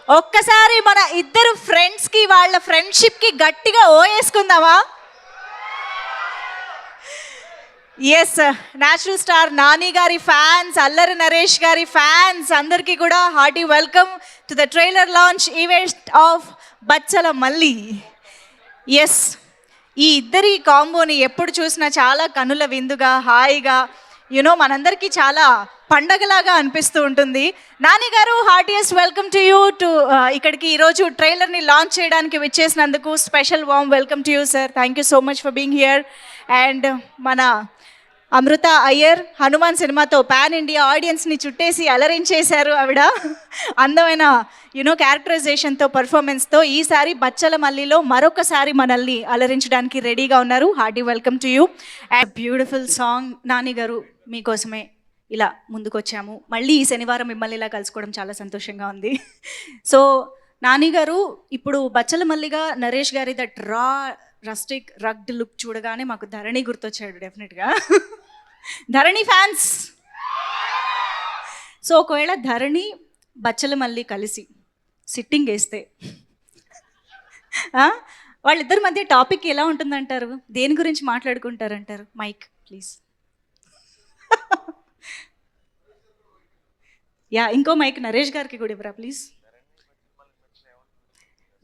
ఒక్కసారి మన ఇద్దరు ఫ్రెండ్స్ కి వాళ్ళ ఫ్రెండ్షిప్ కి గట్టిగా ఓయేసుకుందామా? ఎస్, నేచురల్ స్టార్ నాని గారి ఫ్యాన్స్, అల్లరి నరేష్ గారి ఫ్యాన్స్ అందరికీ కూడా hearty welcome to the trailer launch event of Bachala Malli. Yes, ఈ ఇద్దరి కాంబోని ఎప్పుడు చూసినా చాలా కనుల విందుగా, హాయిగా, మనందరికీ చాలా పండగలాగా అనిపిస్తూ ఉంటుంది. నాని గారు, heartiest welcome to you to ఇక్కడికి ఈరోజు ట్రైలర్ని లాంచ్ చేయడానికి విచ్చేసినందుకు special warm welcome to you sir. Thank you so much for being here. And మన అమృత అయ్యర్ హనుమాన్ సినిమాతో పాన్ ఇండియా ఆడియన్స్ని చుట్టేసి అలరించేశారు ఆవిడ. అందమైన క్యారెక్టరైజేషన్తో, పర్ఫార్మెన్స్తో ఈసారి బచ్చల మల్లిలో మరొకసారి మనల్ని అలరించడానికి రెడీగా ఉన్నారు. Hearty welcome to you. And beautiful song. Nani గారు, మీకోసమే ఇలా ముందుకొచ్చాము. మళ్ళీ ఈ శనివారం మిమ్మల్ని ఇలా కలుసుకోవడం చాలా సంతోషంగా ఉంది. సో నాని గారు, ఇప్పుడు బచ్చల మల్లిగా నరేష్ గారి దట్ రస్టిక్ రగ్డ్ లుక్ చూడగానే మాకు ధరణి గుర్తొచ్చాడు డెఫినెట్గా. ధరణి ఫ్యాన్స్. సో ఒకవేళ ధరణి బచ్చల మల్లి కలిసి సిట్టింగ్ వేస్తే వాళ్ళిద్దరి మధ్య టాపిక్ ఎలా ఉంటుందంటారు? దేని గురించి మాట్లాడుకుంటారంటారు? Mic please. యా, ఇంకో మైక్ నరేష్ గారికి కూడా ఇవ్వరా ప్లీజ్.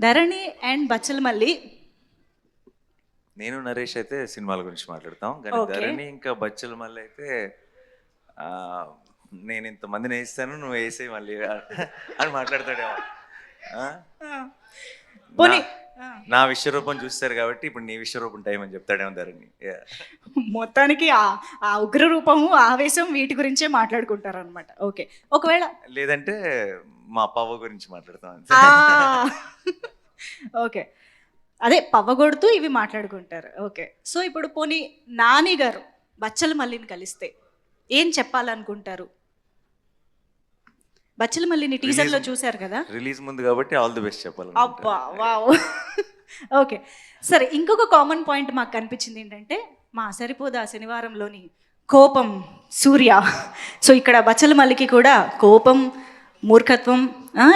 ధరణి అండ్ బచ్చల మల్లి. నేను నరేష్ అయితే సినిమాల గురించి మాట్లాడతాం, కానీ ధరణి ఇంకా బచ్చల మల్లి అయితే నేను ఇంతమందిని వేస్తాను, నువ్వు వేసే మళ్ళీ అని మాట్లాడతాడేమో. నా విశ్వరూపం చూస్తారు కాబట్టి ఇప్పుడు నీ విశ్వరూపం టైం అని చెప్తాడేమో ధరణి. మొత్తానికి ఆ ఉగ్ర రూపము, ఆవేశం వీటి గురించే మాట్లాడుకుంటారు అనమాట. ఓకే, ఒకవేళ లేదంటే మా పవ్వ గురించి మాట్లాడతాం. ఓకే, అదే పవ్వగొడుతూ ఇవి మాట్లాడుకుంటారు. ఓకే, సో ఇప్పుడు పోనీ నాని గారు బచ్చల మల్లిని కలిస్తే ఏం చెప్పాలనుకుంటారు? బచ్చల మల్లిని టీజర్లో చూశారు కదా, రిలీజ్ ముందు కాబట్టి ఆల్ ది బెస్ట్ చెప్పాలి. అబ్బా, వావ్. ఓకే, సరే. ఇంకొక కామన్ పాయింట్ మాకు కనిపించింది ఏంటంటే, మా సరిపోదా శనివారంలోని కోపం సూర్య. సో ఇక్కడ బచ్చల మల్లికి కూడా కోపం, మూర్ఖత్వం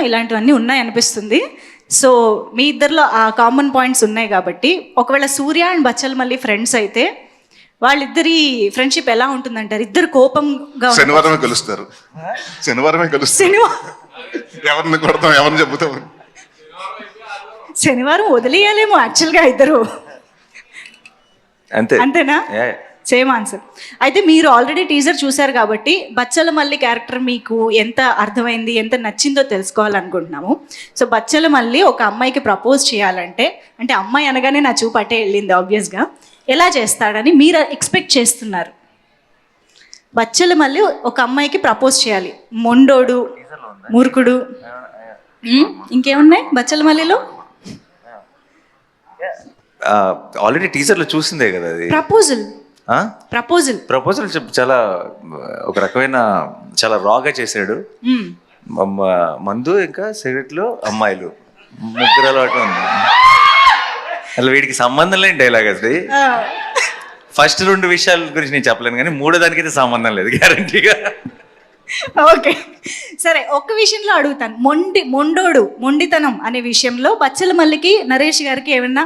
ఇలాంటివన్నీ ఉన్నాయనిపిస్తుంది. సో మీ ఇద్దరిలో ఆ కామన్ పాయింట్స్ ఉన్నాయి కాబట్టి, ఒకవేళ సూర్య అండ్ బచ్చల మల్లి ఫ్రెండ్స్ అయితే వాళ్ళిద్దరి ఫ్రెండ్షిప్ ఎలా ఉంటుందంటారు? ఇద్దరు కోపంగా శనివారమే కలుస్తారు. ఎవరిని కొడతాం, ఎవరిని చెబుతాం. శనివారం వదిలేయాలేమో యాక్చువల్గా ఇద్దరు. అంతేనా? Same answer. అయితే మీరు ఆల్రెడీ టీజర్ చూశారు కాబట్టి బచ్చల మల్లి క్యారెక్టర్ మీకు ఎంత అర్థమైంది, ఎంత నచ్చిందో తెలుసుకోవాలనుకుంటున్నాము. సో బచ్చల మల్లి ఒక అమ్మాయికి ప్రపోజ్ చేయాలంటే, అంటే అమ్మాయి అనగానే నా చూపు అటే వెళ్ళింది ఆబ్వియస్గా, ఎలా చేస్తాడని మీరు ఎక్స్పెక్ట్ చేస్తున్నారు? బచ్చల మల్లి ఒక అమ్మాయికి ప్రపోజ్ చేయాలి. మొండోడు, మూర్ఖుడు, ఇంకేమున్నాయి బచ్చల మల్లిలో? ఆల్రెడీ టీజర్లో చూసిందే కదా అది. ప్రపోజల్ చాలా ఒక రకమైన చాలా రాగా చేశాడు. మందు ఇంకా సిగరెట్లు, అమ్మాయిలు, ముగ్గురు అలవాటు ఉంది. అసలు వీడికి సంబంధం లేని డైలాగ్ అది. ఫస్ట్ 2 విషయాల గురించి నేను చెప్పలేను, కానీ 3వ దానికైతే సంబంధం లేదు గ్యారంటీగా. ఓకే, సరే. ఒక్క విషయంలో అడుగుతాను, మొండితనం అనే విషయంలో బచ్చల మల్లికి నరేష్ గారికి ఏమన్నా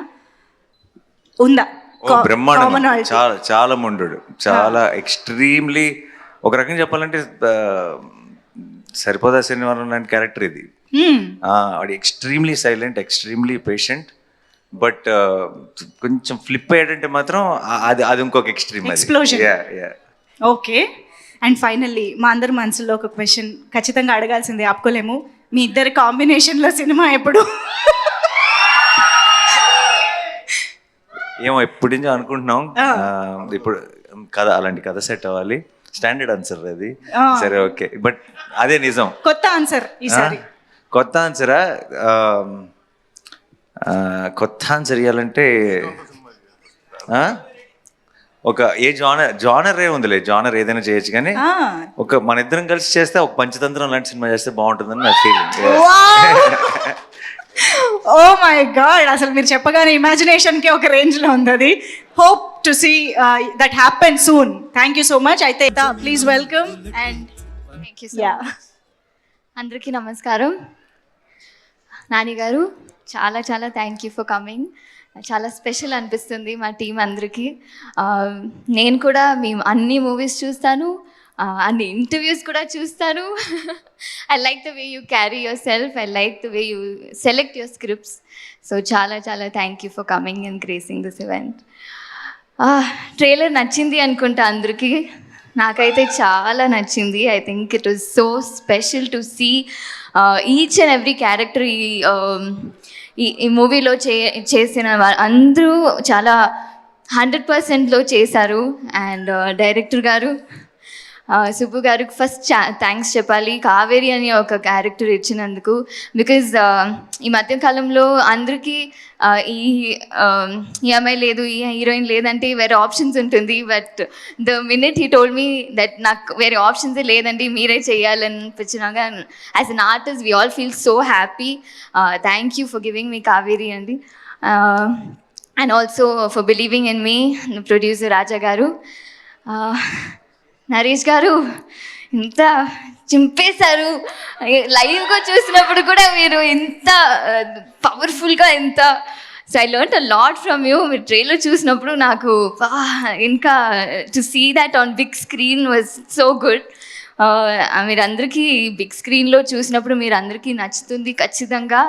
ఉందా? బ్రహ్మాండం, చాలా చాలా మొండు, చాలా ఎక్స్ట్రీమ్లీ. ఒక రకంగా చెప్పాలంటే సరిపోదా శనివారం లాంటి క్యారెక్టర్ ఇది. వాడు extremely silent, extremely patient, but కొంచెం ఫ్లిప్ అయ్యాడంటే మాత్రం అది ఇంకొక extreme explosion. Okay, and finally మా అందరి మనసులో ఒక క్వశ్చన్ ఖచ్చితంగా అడగాల్సిందే, ఆపుకోలేము. మీ ఇద్దరి కాంబినేషన్లో సినిమా ఎప్పుడు? ఏమో ఎప్పటి నుంచో అనుకుంటున్నాం. ఇప్పుడు కథ, అలాంటి కథ సెట్ అవ్వాలి. స్టాండర్డ్ ఆన్సర్ అది. సరే, ఓకే, బట్ అదే నిజం. కొత్త ఆన్సర్ ఈసారి. కొత్త ఆన్సరా? కొత్త ఆన్సర్ ఇవ్వాలంటే ఒక జానర్ ఉందిలే, జానర్ ఏదైనా చేయొచ్చు, కానీ ఒక మన ఇద్దరం కలిసి చేస్తే ఒక పంచతంత్రం లాంటి సినిమా చేస్తే బాగుంటుందని నా ఫీలింగ్. ఓ మై గాడ్, అసలు మీరు చెప్పగానే ఇమాజినేషన్కి ఒక రేంజ్లో ఉంది అది. Hope to see that happen soon. Thank you so much. అయితే ప్లీజ్ వెల్కమ్. అండ్ అందరికీ నమస్కారం. నాని గారు చాలా చాలా థ్యాంక్ యూ ఫర్ కమింగ్. చాలా స్పెషల్ అనిపిస్తుంది మా టీం అందరికీ. నేను కూడా మీ అన్ని మూవీస్ చూస్తాను, అన్ని ఇంటర్వ్యూస్ కూడా చూస్తాను. I like the way you carry yourself, I like the way you select your scripts. So చాలా చాలా thank you for coming and gracing this event. Trailer నచ్చింది అనుకుంటా అందరికీ. నాకైతే చాలా నచ్చింది. I think it was so special to see each and every character ఈ మూవీలో చేసిన అందరూ చాలా 100%లో చేశారు. అండ్ డైరెక్టర్ గారు సుబ్బు గారికి ఫస్ట్ థ్యాంక్స్ చెప్పాలి, కావేరి అని ఒక క్యారెక్టర్ ఇచ్చినందుకు. బికాజ్ ఈ మధ్యకాలంలో అందరికీ ఈ అమ్మాయి లేదు, ఈ హీరోయిన్ లేదంటే వేరే ఆప్షన్స్ ఉంటుంది. But the minute he told me that నాకు వేరే ఆప్షన్సే లేదండి, మీరే చేయాలనిపించినాక as an artist we all feel so happy. Thank you for giving me Kaveri అండి. And also for believing in me producer Raja గారు. నరేష్ గారు ఇంత చింపేశారు. లైవ్గా చూసినప్పుడు కూడా మీరు ఇంత పవర్ఫుల్గా so I learn a lot from you. మీరు ట్రైలర్ చూసినప్పుడు నాకు ఇంకా to see that on big screen was so good. మీరందరికీ బిగ్ స్క్రీన్లో చూసినప్పుడు మీరందరికీ నచ్చుతుంది ఖచ్చితంగా.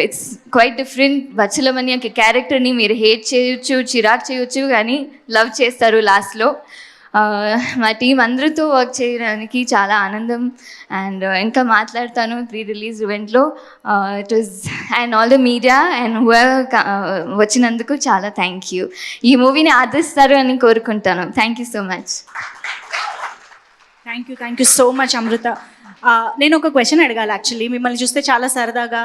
It's quite different. బచ్చలమని ఒక క్యారెక్టర్ని మీరు హేట్ చేయొచ్చు, చిరాకు చేయొచ్చు, కానీ లవ్ చేస్తారు లాస్ట్లో. మా టీం అందరితో వర్క్ చేయడానికి చాలా ఆనందం. అండ్ ఇంకా మాట్లాడతాను ప్రీ రిలీజ్ ఈవెంట్లో. It was and all the media and వచ్చినందుకు చాలా థ్యాంక్ యూ. ఈ మూవీని ఆదరిస్తారు అని కోరుకుంటాను. Thank you so much. Thank you so much Amrita. నేను ఒక క్వశ్చన్ అడగాలి. యాక్చువల్లీ మిమ్మల్ని చూస్తే చాలా సరదాగా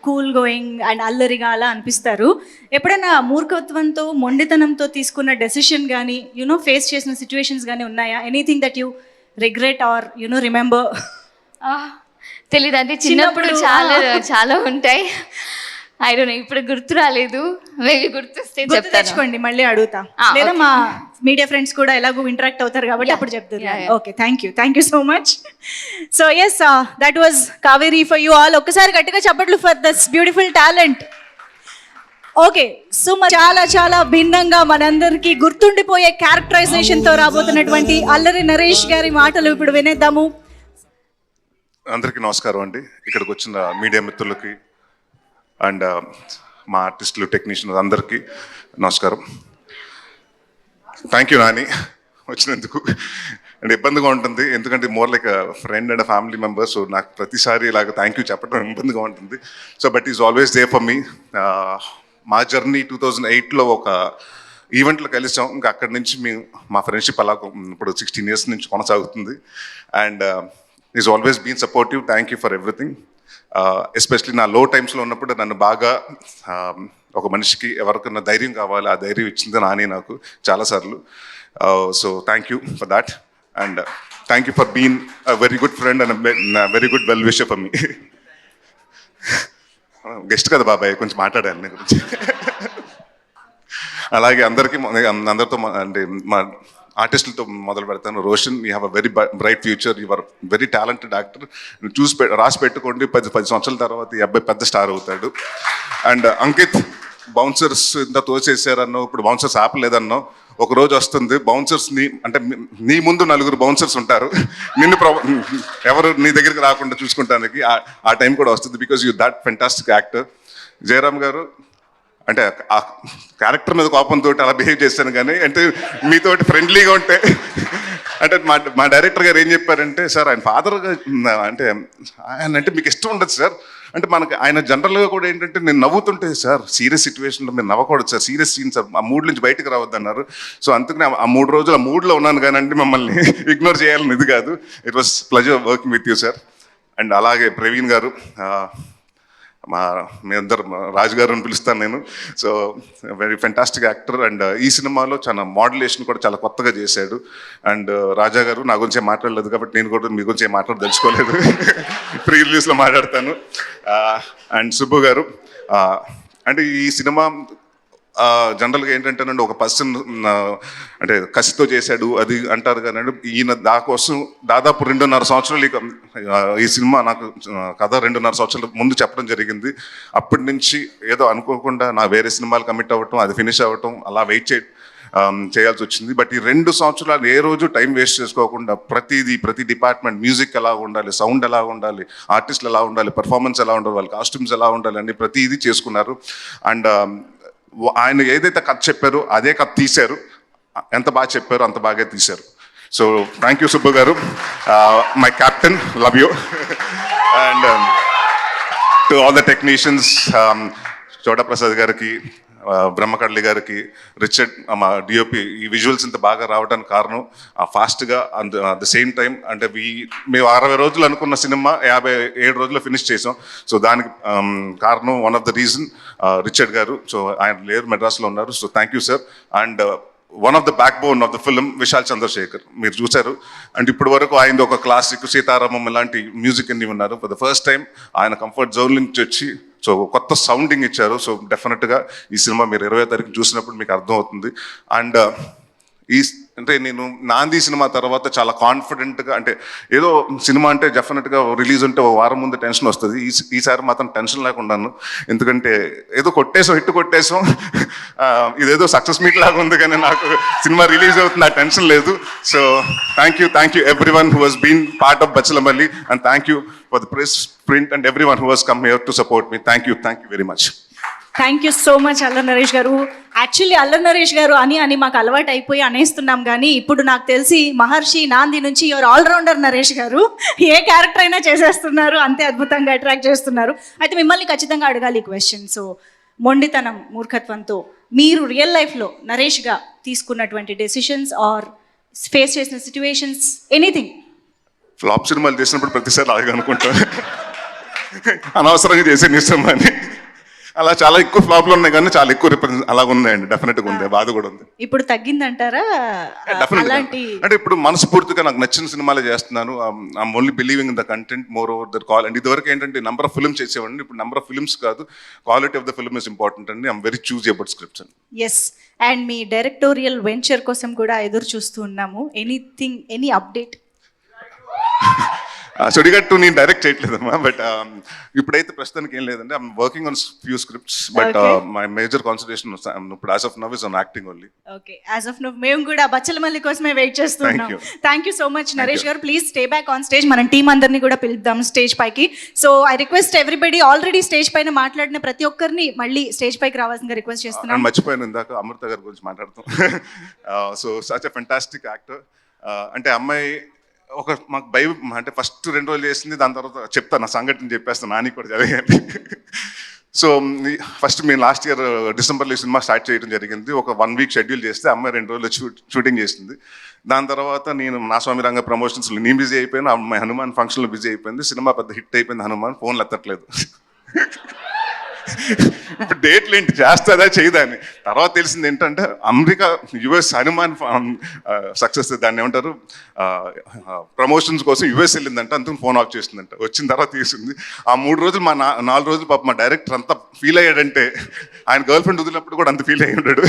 కూల్ గోయింగ్ అండ్ అల్లరిగా అలా అనిపిస్తారు. ఎప్పుడైనా మూర్ఖత్వంతో మొండితనంతో తీసుకున్న డెసిషన్ కానీ ఫేస్ చేసిన సిచ్యువేషన్స్ కానీ ఉన్నాయా? Anything that you regret or remember? తెలీదు, అంటే చిన్నప్పుడు చాలా చాలా ఉంటాయి. ఐ డోంట్ నో, ఇప్పుడు గుర్తు రాలేదు. మేబీ గుర్తొస్తే తెచ్చుకోండి, మళ్ళీ అడుగుతా. లేదా మా మీడియా ఫ్రెండ్స్ కూడా ఎలాగో ఇంటరాక్ట్ అవుతారు కాబట్టి అప్పుడు చెప్తారు. Okay, thank you so much. So yes, that was Kaveri for you all. ఒక్కసారి గట్టిగా చప్పట్లు for this beautiful talent. Okay, so చాలా చాలా భిన్నంగా మనందరికీ గుర్తుండిపోయే క్యారెక్టరైజేషన్తో రాబోతున్నటువంటి అల్లరి నరేష్ గారి మాటలు ఇప్పుడు వినేద్దాము. అందరికీ నమస్కారం అండి. ఇక్కడికి వచ్చిన మీడియా మిత్రులకి అండ్ మా ఆర్టిస్టులు, టెక్నీషియన్స్ అందరికీ నమస్కారం. థ్యాంక్ యూ నాని వచ్చినందుకు. అండ్ ఇబ్బందిగా ఉంటుంది, ఎందుకంటే more like friend and family member. So నాకు ప్రతిసారి ఇలాగ థ్యాంక్ యూ చెప్పడం ఇబ్బందిగా ఉంటుంది. So but is always they for me. మా జర్నీ 2008లో ఒక ఈవెంట్లో కలిసాం. ఇంకా అక్కడి నుంచి మా ఫ్రెండ్షిప్ అలా ఇప్పుడు 16 years నుంచి కొనసాగుతుంది. And is always been supportive. Thank you for everything. Especially నా లో టైమ్స్లో ఉన్నప్పుడు నన్ను బాగా ఒక మనిషికి ఎవరికన్నా ధైర్యం కావాలి, ఆ ధైర్యం ఇచ్చింది నాని నాకు చాలాసార్లు. So thank you for that. And thank you for been a very good friend and very good well wisher for me. Guest కదా బాబాయ్, కొంచెం మాట్లాడాను నీ గురించి. అలాగే అందరితో అంటే మా ఆర్టిస్టులతో మొదలు పెడతాను. Roshan, you have a very bright future, you are very talented actor. రాసి పెట్టుకోండి, 10 సంవత్సరాల తర్వాత ఈ అబ్బాయి పెద్ద స్టార్ అవుతాడు. అండ్ అంకిత్, బౌన్సర్స్ ఇంత తోచేసారన్నో, ఇప్పుడు బౌన్సర్స్ ఆపలేదన్నో, ఒక రోజు వస్తుంది బౌన్సర్స్ని అంటే నీ ముందు 4 బౌన్సర్స్ ఉంటారు, నిన్ను ఎవరు నీ దగ్గరికి రాకుండా చూసుకుంటానికి ఆ టైం కూడా వస్తుంది. Because you that fantastic actor. Jayaram గారు, అంటే ఆ క్యారెక్టర్ మీద కోపంతో అలా బిహేవ్ చేశాను, కానీ అంటే మీతోటి ఫ్రెండ్లీగా ఉంటే అంటే మా డైరెక్టర్ గారు ఏం చెప్పారంటే, సార్ ఆయన ఫాదర్గా అంటే ఆయన అంటే మీకు ఇష్టం ఉండదు సార్ అంటే మనకి ఆయన జనరల్గా కూడా ఏంటంటే నేను నవ్వుతుంటే, సార్ సీరియస్ సిచ్యువేషన్లో మీరు నవ్వకూడదు సార్, సీరియస్ సీన్ సార్, ఆ మూడ్ నుంచి బయటకు రావద్దు అన్నారు. సో అందుకని ఆ 3 రోజులు ఆ మూడ్లో ఉన్నాను, కానీ అంటే మమ్మల్ని ఇగ్నోర్ చేయాలని ఇది కాదు. It was pleasure working with you sir. And అలాగే ప్రవీణ్ గారు, మీ అందరు రాజు గారు అని పిలుస్తాను నేను. So very fantastic actor. And ఈ సినిమాలో చాలా మోడ్యులేషన్ కూడా చాలా కొత్తగా చేశాడు. అండ్ రాజా గారు, నా గురించి మాట్లాడలేదు కాబట్టి నేను కూడా మీ గురించి మాట్లాడదలుచుకోలేదు, ప్రీ రిలీజ్లో మాట్లాడతాను. అండ్ సుబ్బు గారు, అంటే ఈ సినిమా జనరల్గా ఏంటంటేనండి ఒక పర్సన్ అంటే కసితో చేశాడు అది అంటారు కానీ ఈయన దాకోసం దాదాపు 2.5 సంవత్సరాలు ఈ సినిమా నాకు కథ 2.5 సంవత్సరాల ముందు చెప్పడం జరిగింది. అప్పటి నుంచి ఏదో అనుకోకుండా నా వేరే సినిమాలు కమిట్ అవ్వటం, అది ఫినిష్ అవ్వటం, అలా వెయిట్ చేయాల్సి వచ్చింది. బట్ ఈ 2 సంవత్సరాలు ఏ రోజు టైం వేస్ట్ చేసుకోకుండా ప్రతి డిపార్ట్మెంట్, మ్యూజిక్ ఎలా ఉండాలి, సౌండ్ ఎలా ఉండాలి, ఆర్టిస్టులు ఎలా ఉండాలి, పర్ఫార్మెన్స్ ఎలా ఉండాలి, వాళ్ళ కాస్ట్యూమ్స్ ఎలా ఉండాలి అని ప్రతిదీ చేసుకున్నారు. అండ్ ఆయన ఏదైతే కథ చెప్పారో అదే కథ తీశారు. ఎంత బాగా చెప్పారో అంత బాగా తీశారు. సో థ్యాంక్ యూ సుబ్బు గారు, my captain, love you. And to all the technicians, చోటా ప్రసాద్ గారికి, బ్రహ్మకడ్లి గారికి, రిచర్డ్ మా డిఓపి, ఈ విజువల్స్ ఇంత బాగా రావడానికి కారణం ఫాస్ట్గా అట్ ద సేమ్ టైం అంటే మేము 60 రోజులు అనుకున్న సినిమా 57 రోజుల్లో ఫినిష్ చేసాం. సో దానికి కారణం one of the reason Richard garu. So ఆయన లేరు, మెడ్రాస్లో ఉన్నారు. So thank you sir. And one of the backbone of the film Vishal Chandrashekhar, మీరు చూశారు. అండ్ ఇప్పటి వరకు ఆయన ఒక క్లాసిక్, సీతారామం ఇలాంటి మ్యూజిక్ అన్ని ఉన్నారు. ఫర్ ద ఫస్ట్ టైం ఆయన కంఫర్ట్ జోన్ నుంచి వచ్చి సో కొత్త సౌండింగ్ ఇచ్చారు. సో డెఫినెట్గా ఈ సినిమా మీరు 20వ తారీఖు చూసినప్పుడు మీకు అర్థమవుతుంది. అండ్ అంటే నేను నాంది సినిమా తర్వాత చాలా కాన్ఫిడెంట్గా, అంటే ఏదో సినిమా అంటే డెఫినెట్గా రిలీజ్ ఉంటే ఒక వారం ముందు టెన్షన్ వస్తుంది. ఈసారి మాత్రం టెన్షన్ లేకుండాను, ఎందుకంటే ఏదో హిట్ కొట్టేసాం, ఇదేదో సక్సెస్ మీట్ లాగా ఉంది, కానీ నాకు సినిమా రిలీజ్ అవుతుంది, ఆ టెన్షన్ లేదు. So thank you every one who has been part of Bachhala Malli, and thank you for the press, print and every one who has come here to support me. Thank you very much. Thank you so much Allari Naresh గారు. Actually అల్లరి నరేష్ గారు అని మాకు అలవాటు అయిపోయి అనేస్తున్నాం, కానీ ఇప్పుడు నాకు తెలిసి మహర్షి, నాంది నుంచి యువర్ ఆల్రౌండర్ నరేష్ గారు. ఏ క్యారెక్టర్ అయినా చేసేస్తున్నారు, అంతే అద్భుతంగా అట్రాక్ట్ చేస్తున్నారు. అయితే మిమ్మల్ని ఖచ్చితంగా అడగాలి ఈ క్వశ్చన్. సో మొండితనం, మూర్ఖత్వంతో మీరు రియల్ లైఫ్లో నరేష్గా తీసుకున్నటువంటి డెసిషన్స్ ఆర్ ఫేస్ చేసిన సిచ్యువేషన్స్, ఎనీథింగ్? ఫ్లాప్ సినిమాలు చేసినప్పుడు ప్రతిసారి అలాగే అనుకుంటాను, అనవసరంగా చేసే సినిమా అని. అలా చాలా ఎక్కువ ఫ్లాప్లు ఉన్నాయి, కానీ చాలా ఎక్కువ అలా ఉన్నాయండి. డెఫినెట్గా ఉంది, బాధ కూడా ఉంది. ఇప్పుడు తగ్గిందంటారా? అలాంటి అంటే ఇప్పుడు మనస్ఫూర్తిగా నాకు నచ్చిన సినిమాలే చేస్తున్నాను. I'm only believing in the content more over the call. And ఇదివరకు ఏంటంటే నెంబర్ ఆఫ్ ఫిల్మ్స్ చేసేవాడిని, ఇప్పుడు నెంబర్ ఆఫ్ ఫిల్మ్స్ కాదు, quality of the film is important అండి. I'm very choose about scripts అండి. ఎస్, అండ్ మీ డైరెక్టోరియల్ వెంచర్ కోసం కూడా ఎదురు చూస్తూ ఉన్నాము. Any update? సుడిగట్టు నేను డైరెక్ట్ చేయట్లేదమ్మా, బట్ ఇప్పుడైతే ప్రస్తుతానికి ఏం లేదండి. I'm working on few scripts, but my major concentration ఇప్పుడు as of now is on acting only. Okay, as of now మేము కూడా బచ్చలమల్లి కోసమే వెయిట్ చేస్తున్నాం. Thank you so much Naresh గారు. Please stay back on stage. మనం టీం అందరినీ కూడా పిలుద్దాం స్టేజ్ పైకి. So I request everybody, already stage పైన మాట్లాడిన ప్రతి ఒక్కరిని మళ్ళీ స్టేజ్ పైకి రావాల్సిందిగా రిక్వెస్ట్ చేస్తున్నాం. మర్చిపోయాను ఇందాక అమృత గారి గురించి మాట్లాడుతాం. So such a fantastic actor. అంటే అమ్మాయి మాకు అంటే ఫస్ట్ 2 రోజులు చేసింది, దాని తర్వాత చెప్తాను, నా సంఘటన చెప్పేస్తాను, నాని కూడా జరిగింది. సో ఫస్ట్ మేము లాస్ట్ ఇయర్ డిసెంబర్లో ఈ సినిమా స్టార్ట్ చేయడం జరిగింది. ఒక 1 వీక్ షెడ్యూల్ చేస్తే అమ్మాయి 2 రోజులు షూటింగ్ చేసింది. దాని తర్వాత నేను నా స్వామి రంగ ప్రమోషన్స్లో నేను బిజీ అయిపోయాను, అమ్మాయి హనుమాన్ ఫంక్షన్లో బిజీ అయిపోయింది. సినిమా పెద్ద హిట్ అయిపోయింది, హనుమాన్ ఫోన్లు ఎత్తట్లేదు. ఇప్పుడు డేట్లు ఏంటి, చేస్తుందా చేయదా అని. తర్వాత తెలిసింది ఏంటంటే అమెరికా, యుఎస్ హనుమాన్ సక్సెస్, దాన్ని ఏమంటారు, ప్రమోషన్స్ కోసం యుఎస్ వెళ్ళిందంట, అందుకు ఫోన్ ఆఫ్ చేసిందంట. వచ్చిన తర్వాత తీసింది. ఆ 3 రోజులు 4 రోజులు పాప మా డైరెక్టర్ అంతా ఫీల్ అయ్యాడంటే, ఆయన గర్ల్ ఫ్రెండ్ వదిలినప్పుడు కూడా అంత ఫీల్ అయ్యి ఉంటాడు.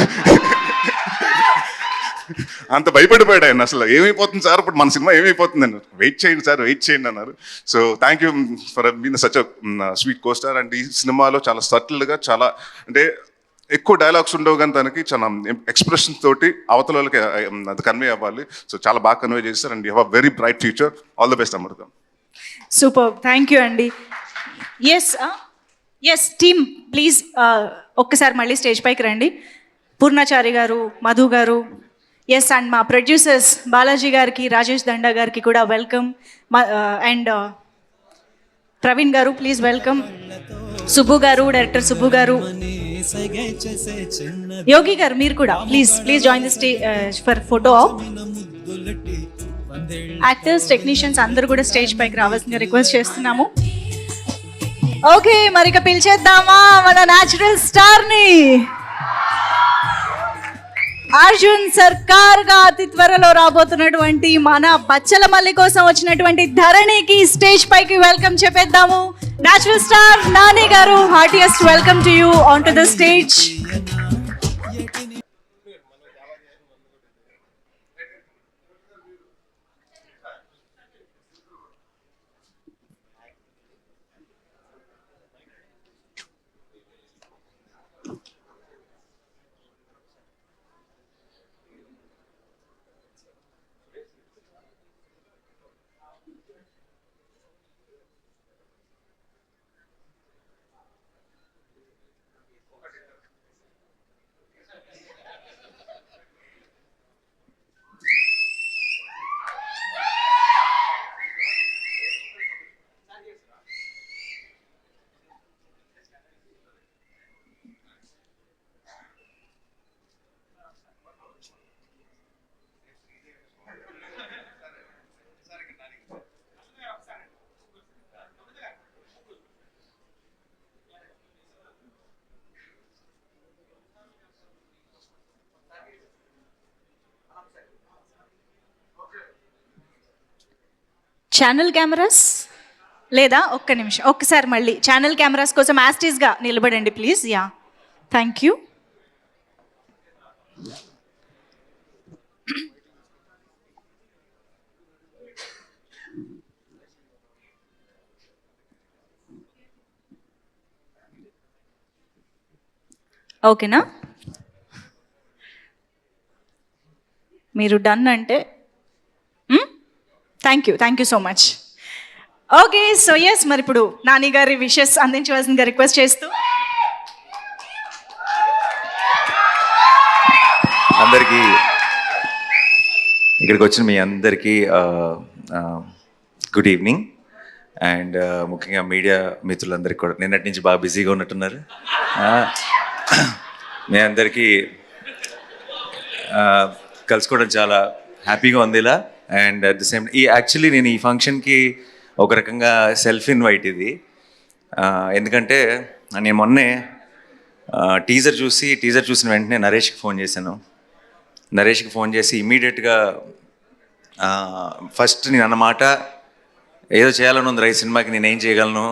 అంత భయపడిపోయాడు ఆయన. అసలు ఏమైపోతుంది సార్, ఇప్పుడు మన సినిమా ఏమైపోతుంది అన్నారు. వెయిట్ చేయండి సార్, వెయిట్ చేయండి అన్నారు. So thank you for been such a sweet costar. And ఈ సినిమాలో చాలా సటిల్గా, చాలా అంటే ఎక్కువ డైలాగ్స్ ఉండవు, కానీ తనకి చాలా ఎక్స్ప్రెషన్స్ తోటి అవతల వాళ్ళకి అది కన్వే అవ్వాలి. సో చాలా బాగా కన్వే చేస్తారు. And you have very bright future. All the best Amrutha. Super, thank you అండి. ఎస్ టీమ్ ప్లీజ్ ఒక్కసారి మళ్ళీ స్టేజ్ పైకి రండి. పూర్ణాచారి గారు, మధు గారు, ఎస్, అండ్ మా ప్రొడ్యూసర్స్ బాలాజీ గారికి, రాజేష్ దండా గారికి కూడా వెల్కమ్. అండ్ ప్రవీణ్ గారు ప్లీజ్ వెల్కమ్. సుబ్బు గారు, డైరెక్టర్ సుబ్బు గారు, యోగి గారు మీరు కూడా please join the stage for photo op. Actors, technicians అందరూ కూడా స్టేజ్ పైకి రావాల్సిందిగా రిక్వెస్ట్ చేస్తున్నాము. ఓకే, మరి ఇక పిలిచేద్దామా మన న్యాచురల్ స్టార్ని, అర్జున్ సర్కార్ గా అతి త్వరలో రాబోతున్నటువంటి మన బచ్చలమల్లి కోసం వచ్చినటువంటి ధరణికి స్టేజ్ పైకి వెల్కమ్ చెప్పేద్దాము. న్యాచురల్ స్టార్ నాని గారు, heartiest welcome to you on to the stage. Channel cameras లేదా? ఒక్క నిమిషం, ఒక్కసారి మళ్ళీ ఛానల్ కెమెరాస్ కోసం యాస్టీస్గా నిలబడండి ప్లీజ్. Yeah, thank you. ఓకేనా? మీరు డన్ అంటే thank you so much. Okay, so yes, మరి ఇప్పుడు నాని గారి విషెస్ అందించవలసిందిగా రిక్వెస్ట్ చేస్తూ అందరికీ, ఇక్కడికి వచ్చిన మీ అందరికీ గుడ్ ఈవినింగ్. అండ్ ముఖ్యంగా మీడియా మిత్రులందరికీ కూడా, నిన్నటి నుంచి బాగా బిజీగా ఉన్నట్టున్నారు. మీ అందరికీ కలుసుకోవడం చాలా హ్యాపీగా ఉంది ఇలా. And at the same actually నేను ఈ ఫంక్షన్కి ఒక రకంగా సెల్ఫ్ ఇన్వైట్ ఇది. ఎందుకంటే నేను మొన్నే టీజర్ చూసిన వెంటనే నరేష్కి ఫోన్ చేశాను. నరేష్కి ఫోన్ చేసి ఇమీడియట్గా ఫస్ట్ నేను అన్నమాట, ఏదో చేయాలని ఉంది ఈ సినిమాకి, నేనేం చేయగలను,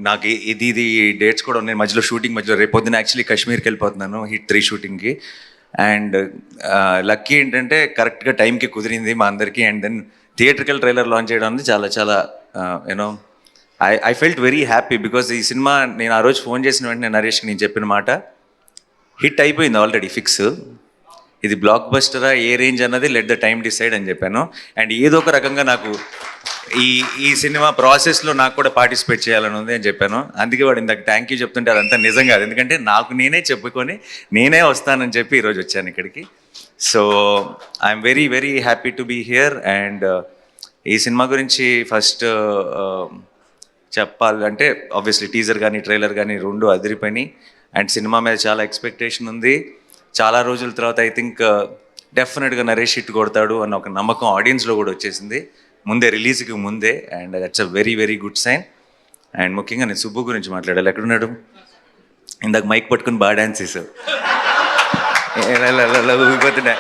నాకు ఇది డేట్స్ కూడా ఉన్నాయి మధ్యలో, షూటింగ్ మధ్యలో. రేపు పొద్దున యాక్చువల్లీ కాశ్మీర్కి వెళ్ళిపోతున్నాను హిట్ 3 షూటింగ్కి. అండ్ లక్కీ ఏంటంటే కరెక్ట్గా టైంకి కుదిరింది మా అందరికీ. And then theatrical trailer launch చేయడం అనేది చాలా చాలా you know I felt very happy. Because ఈ సినిమా నేను ఆ రోజు ఫోన్ చేసిన వెంటనే నరేష్కి నేను చెప్పిన మాట, హిట్ అయిపోయింది ఆల్రెడీ ఫిక్స్, ఇది బ్లాక్ బస్టరా ఏ రేంజ్ అన్నది లెట్ ద టైమ్ డిసైడ్ అని చెప్పాను. అండ్ ఏదో ఒక రకంగా నాకు ఈ సినిమా ప్రాసెస్లో నాకు కూడా పార్టిసిపేట్ చేయాలని ఉంది అని చెప్పాను. అందుకే వాడు ఇందాక థ్యాంక్ యూ చెప్తుంటే అదంతా నిజం కాదు, ఎందుకంటే నాకు నేనే చెప్పుకొని నేనే వస్తానని చెప్పి ఈరోజు వచ్చాను ఇక్కడికి. So I'm very very happy to be here. And ఈ సినిమా గురించి ఫస్ట్ చెప్పాలంటే ఆబ్వియస్లీ టీజర్ కానీ ట్రైలర్ కానీ రెండు అదిరిపోయినాయి. అండ్ సినిమా మీద చాలా ఎక్స్పెక్టేషన్ ఉంది. చాలా రోజుల తర్వాత ఐ థింక్ డెఫినెట్గా నరేష్ హిట్ కొడతాడు అన్న ఒక నమ్మకం ఆడియన్స్లో కూడా వచ్చేసింది ముందే, రిలీజ్కి ముందే. And that's a very very good sign. And ముఖ్యంగా నేను సుబ్బు గురించి మాట్లాడాలి. ఎక్కడున్నాడు? ఇందాక మైక్ పట్టుకుని బాగా డ్యాన్స్ చేసావు, ఊగిపోతున్నా.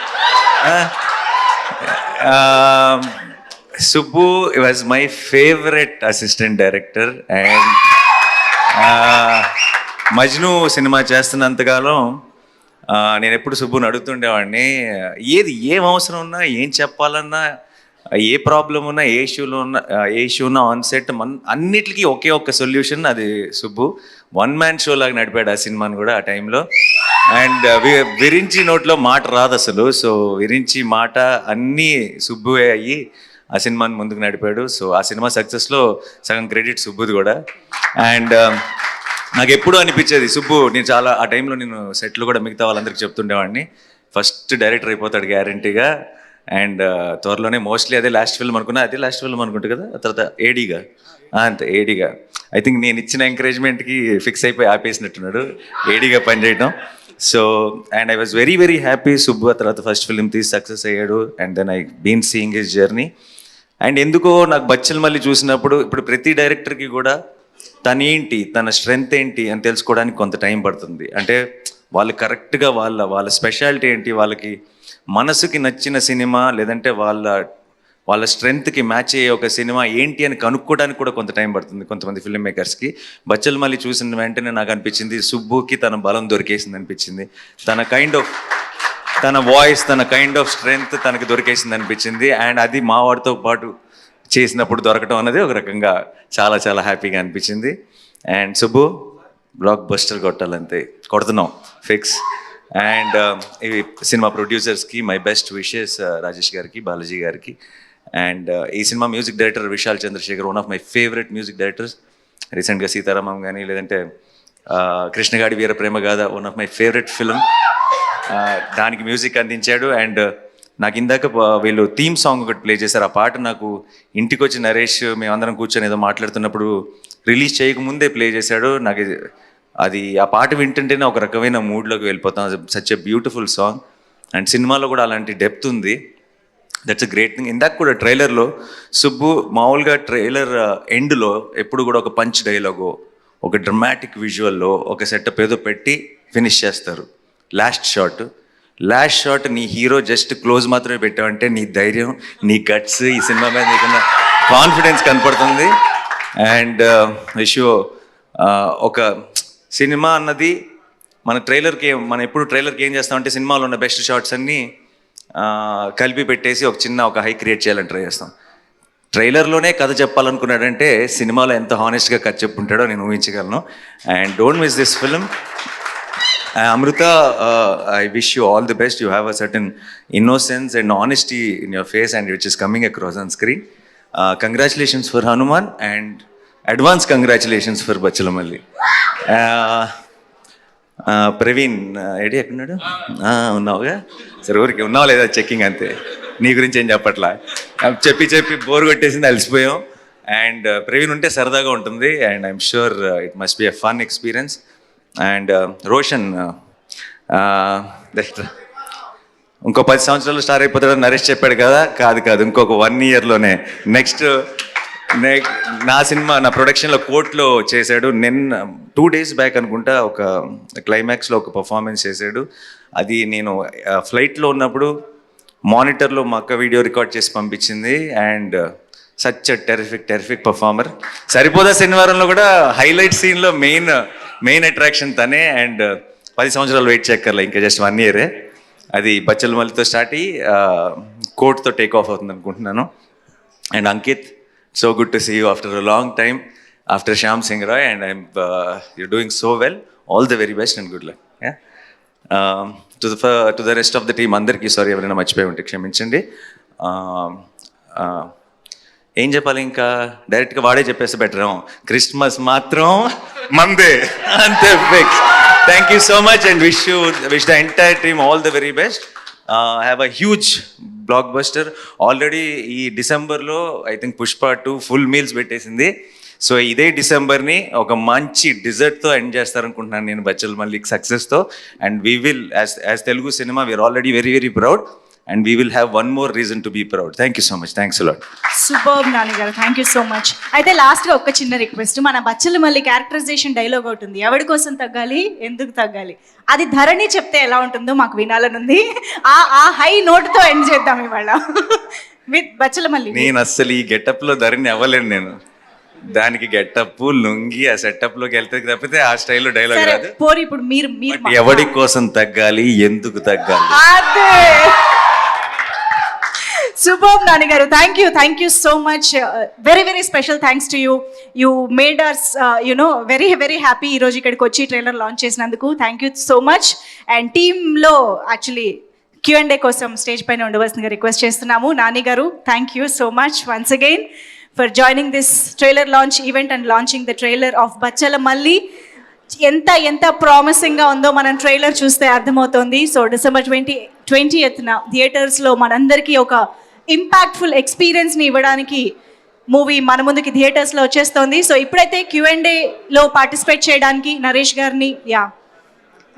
Subbu was my favourite assistant director. And Majnu సినిమా చేస్తున్నంతకాలం నేను ఎప్పుడు సుబ్బుని అడుగుతుండేవాడిని, ఏం అవసరం ఉన్నా, ఏం చెప్పాలన్నా, ఏ ప్రాబ్లం ఉన్నా, ఏ ఇష్యూ ఉన్నా ఆన్ సెట్ అన్నిటికీ ఒకే ఒక్క సొల్యూషన్, అది సుబ్బు. వన్ మ్యాన్ షో లాగా నడిపాడు ఆ సినిమాని కూడా ఆ టైంలో. అండ్ విరించి నోట్లో మాట రాదు అసలు. సో విరించి మాట అన్నీ సుబ్బువే అయ్యి ఆ సినిమాని ముందుకు నడిపాడు. సో ఆ సినిమా సక్సెస్లో సగం క్రెడిట్ సుబ్బుది కూడా. అండ్ నాకు ఎప్పుడూ అనిపించేది సుబ్బు, నేను చాలా ఆ టైంలో నేను సెట్లు కూడా మిగతా వాళ్ళందరికీ చెప్తుండేవాడిని, ఫస్ట్ డైరెక్టర్ అయిపోతాడు గ్యారంటీగా. అండ్ త్వరలోనే మోస్ట్లీ అదే లాస్ట్ ఫిల్మ్ అనుకున్నా, అదే లాస్ట్ ఫిల్మ్ అనుకుంటా కదా, ఆ తర్వాత ఏడీగా, అంతే ఏడీగా. ఐ థింక్ నేను ఇచ్చిన ఎంకరేజ్మెంట్కి ఫిక్స్ అయిపోయి ఆపేసినట్టున్నాడు ఏడీగా పనిచేయడం. So and I was very very happy. Subbu ఆ తర్వాత ఫస్ట్ ఫిల్మ్ తీసి సక్సెస్ అయ్యాడు. And then I been seeing his journey. And ఎందుకో నాకు బచ్చల్ మళ్ళీ చూసినప్పుడు, ఇప్పుడు ప్రతి డైరెక్టర్కి కూడా తనేంటి, తన స్ట్రెంగ్త్ ఏంటి అని తెలుసుకోవడానికి కొంత టైం పడుతుంది. అంటే వాళ్ళు కరెక్ట్గా వాళ్ళ స్పెషాలిటీ ఏంటి, వాళ్ళకి మనసుకి నచ్చిన సినిమా లేదంటే వాళ్ళ స్ట్రెంగ్త్కి మ్యాచ్ అయ్యే ఒక సినిమా ఏంటి అని కనుక్కోవడానికి కూడా కొంత టైం పడుతుంది కొంతమంది ఫిల్మ్ మేకర్స్కి. బచ్చల్ మళ్ళీ చూసిన వెంటనే నాకు అనిపించింది సుబ్బుకి తన బలం దొరికేసింది అనిపించింది. తన వాయిస్, తన కైండ్ ఆఫ్ స్ట్రెంగ్త్ తనకి దొరికేసింది అనిపించింది. అండ్ అది మా వాడితో పాటు చేసినప్పుడు దొరకటం అనేది ఒక రకంగా చాలా చాలా హ్యాపీగా అనిపించింది. అండ్ సుబ్బు బ్లాక్ బస్టర్ కొట్టాలంతే, కొడుతున్నాం ఫిక్స్. అండ్ ఈ సినిమా ప్రొడ్యూసర్స్కి మై బెస్ట్ విషెస్, రాజేష్ గారికి, బాలాజీ గారికి. అండ్ ఈ సినిమా music director Vishal Chandrashekhar, one of my favourite music directors. రీసెంట్గా సీతారామం కానీ లేదంటే Krishna Gadi Veera Prema Gaadha, one of my favourite film, దానికి మ్యూజిక్ అందించాడు. అండ్ నాకు ఇందాక వీళ్ళు థీమ్ సాంగ్ ఒకటి ప్లే చేశారు. ఆ పాట నాకు ఇంటికి వచ్చి నరేష్ మేమందరం కూర్చొని ఏదో మాట్లాడుతున్నప్పుడు రిలీజ్ చేయకముందే ప్లే చేశాడు. నాకు అది ఆ పాట వింటుంటేనే ఒక రకమైన మూడ్లోకి వెళ్ళిపోతాం. Such a beautiful song. And సినిమాలో కూడా అలాంటి డెప్త్ ఉంది. That's a great thing. ఇందాక కూడా ట్రైలర్లో సుబ్బు మామూలుగా ట్రైలర్ ఎండ్లో ఎప్పుడు కూడా ఒక పంచ్ డైలాగో, ఒక డ్రమాటిక్ విజువల్లో ఒక సెటప్ ఏదో పెట్టి ఫినిష్ చేస్తారు లాస్ట్ షాట్. లాస్ట్ షాట్ నీ హీరో జస్ట్ క్లోజ్ మాత్రమే పెట్టావంటే నీ ధైర్యం, నీ గట్స్, ఈ సినిమా మీద నీకున్న కాన్ఫిడెన్స్ కనపడుతుంది. అండ్ విష్ ఒక సినిమా అన్నది మనం ఎప్పుడు ట్రైలర్కి ఏం చేస్తామంటే సినిమాలో ఉన్న బెస్ట్ షాట్స్ అన్నీ కలిపి పెట్టేసి ఒక హై క్రియేట్ చేయాలని ట్రై చేస్తాం. ట్రైలర్లోనే కథ చెప్పాలనుకున్నాడంటే సినిమాలో ఎంత హానెస్ట్గా కథ చెప్పుంటాడో నేను ఊహించగలను. And don't miss this film. Amrita, I wish you all the best. You have a certain innocence and honesty in your face and which is coming across on screen. Congratulations for Hanuman and advance congratulations for Bachalamalli. Praveen AD ఎక్కడున్నాడు? ఉన్నావుగా? సరే, ఊరికి ఉన్నావు లేదా checking, అంతే. నీ గురించి ఏం చెప్పట్లా, చెప్పి బోర్ కొట్టేసింది, అలసిపోయాం. అండ్ ప్రవీణ్ ఉంటే సరదాగా ఉంటుంది. And I'm sure it must be a fun experience. And Roshan ఇంకో 10 సంవత్సరాలు స్టార్ అయిపోతాడని నరేష్ చెప్పాడు కదా. కాదు, ఇంకొక 1 yearలోనే నెక్స్ట్ నా ప్రొడక్షన్లో కోర్టులో చేశాడు. 2 days బ్యాక్ అనుకుంటా ఒక క్లైమాక్స్లో ఒక పర్ఫార్మెన్స్ చేశాడు. అది నేను ఫ్లైట్లో ఉన్నప్పుడు మానిటర్లో మా అక్క వీడియో రికార్డ్ చేసి పంపించింది. And such terrific performer. Saripodhaa శనివారంలో కూడా హైలైట్ సీన్లో మెయిన్ అట్రాక్షన్ తనే. అండ్ 10 సంవత్సరాలు వెయిట్ చేయక్కర్లే, ఇంకా జస్ట్ 1 year. అది బచ్చలమల్లితో స్టార్ట్ అయ్యి కోర్టుతో టేక్ ఆఫ్ అవుతుంది అనుకుంటున్నాను. And Ankit, so good to see you after a long time, after Shyam Singh Roy, and you're doing so well. All the very best and good luck. Yeah. To the rest of the team, andarki sorry ఎవరైనా మర్చిపోయి ఉంటే క్షమించండి. ఏం చెప్పాలి, ఇంకా డైరెక్ట్గా వాడే చెప్పేస్తే బెటర్. క్రిస్మస్ మాత్రం మందే, అంతే fix. Thank you so much and wish the entire team all the very best. Have a huge blockbuster. Already ఈ డిసెంబర్లో I think Pushpa 2 full meals పెట్టేసింది. సో ఇదే డిసెంబర్ని ఒక మంచి డిజర్ట్తో ఎండ్ చేస్తారనుకుంటున్నాను నేను బచ్చలమల్లికి సక్సెస్తో. And we will as Telugu cinema we're already very very proud and we will have one more reason to be proud. Thank you so much. Thanks a lot. Superb Nani garu, thank you so much. అయితే లాస్ట్గా ఒక చిన్న request, మన Bachhala Malli characterisation dialogue ఒకటి ఉంది, ఎవడి కోసం తగ్గాలి, ఎందుకు తగ్గాలి. అది ధరణి చెప్తే ఎలా ఉంటుందో మాకు వినాలని ఉంది. ఆ హై నోట్తో ఎండ్ చేద్దాం ఇవాళ విత్ బచ్చలమల్లి. నేను అస్సలు ఈ గెటప్లో ధరణి అవ్వలేను. నేను దానికి గెటప్, లుంగి, ఆ సెటప్లోకి వెళ్తే తప్పితే ఆ స్టైల్లో డైలాగ్ రాదు. పోరి ఇప్పుడు మీరు ఎవడి కోసం తగ్గాలి, ఎందుకు తగ్గాలి. అదే superb Nani garu, thank you so much. Very very special thanks to you made us very very happy ఈరోజు ఇక్కడికి వచ్చి ట్రైలర్ లాంచ్ చేసినందుకు. Thank you so much. And టీంలో యాక్చువల్లీ Q&A కోసం స్టేజ్ పైన ఉండవలసిందిగా రిక్వెస్ట్ చేస్తున్నాము. Nani garu, thank you so much once again for joining this trailer launch event and launching the trailer of Bachhala Malli. ఎంత ప్రామిసింగ్గా ఉందో మనం ట్రైలర్ చూస్తే అర్థమవుతోంది. సో December 20th థియేటర్స్లో మనందరికీ ఒక ఇంపాక్ట్ఫుల్ ఎక్స్పీరియన్స్ని ఇవ్వడానికి మూవీ మన ముందుకి థియేటర్స్లో వచ్చేస్తోంది. సో ఇప్పుడైతే Q&Aలో పార్టిసిపేట్ చేయడానికి నరేష్ గారిని,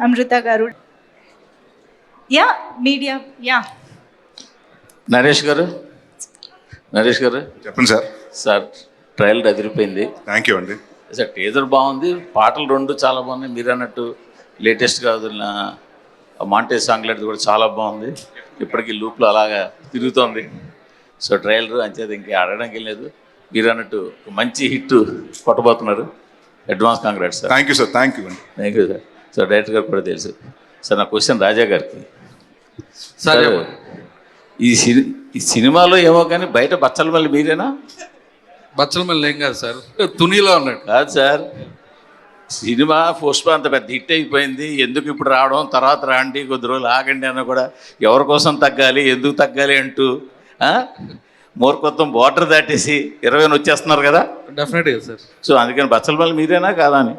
అమృత గారు, మీడియా, నరేష్ గారు చెప్పండి సార్. సార్ ట్రయల్ అదిరిపోయింది. థ్యాంక్ యూ అండి. సార్ టీజర్ బాగుంది, పాటలు 2 చాలా బాగున్నాయి. మీరు అన్నట్టు లేటెస్ట్గా వదిలిన మాంటేజ్ సాంగ్లెట్ కూడా చాలా బాగుంది. ఇప్పటికీ లూప్లో అలాగా తిరుగుతోంది. సో ట్రయలర్ అంచేది ఇంకా ఆడడానికి లేదు. మీరు అన్నట్టు మంచి హిట్ కొట్టబోతున్నారు. Advance congrats sir. Thank you sir. Thank you అండి. Thank you sir. So director గారు కూడా తెలుసు సార్. నా క్వశ్చన్ రాజా గారికి. సార్ ఈ సినిమాలో ఏమో కానీ బయట బచ్చలమల్లి మీరేనా? బచ్చలమల్లి ఏం కాదు సార్, తునిలో ఉన్నాడు. కాదు సార్, సినిమా పుష్ప అంత పెద్ద హిట్ అయిపోయింది, ఎందుకు ఇప్పుడు రావడం, తర్వాత రాండి, కొద్ది రోజులు ఆగండి అన్న కూడా ఎవరి కోసం తగ్గాలి, ఎందుకు తగ్గాలి అంటూ మోర్కొత్తం బోర్డర్ దాటేసి 20 వచ్చేస్తున్నారు కదా. డెఫినెట్గా సార్. సో అందుకని బచ్చలమల్లి మీరేనా కాదా అని.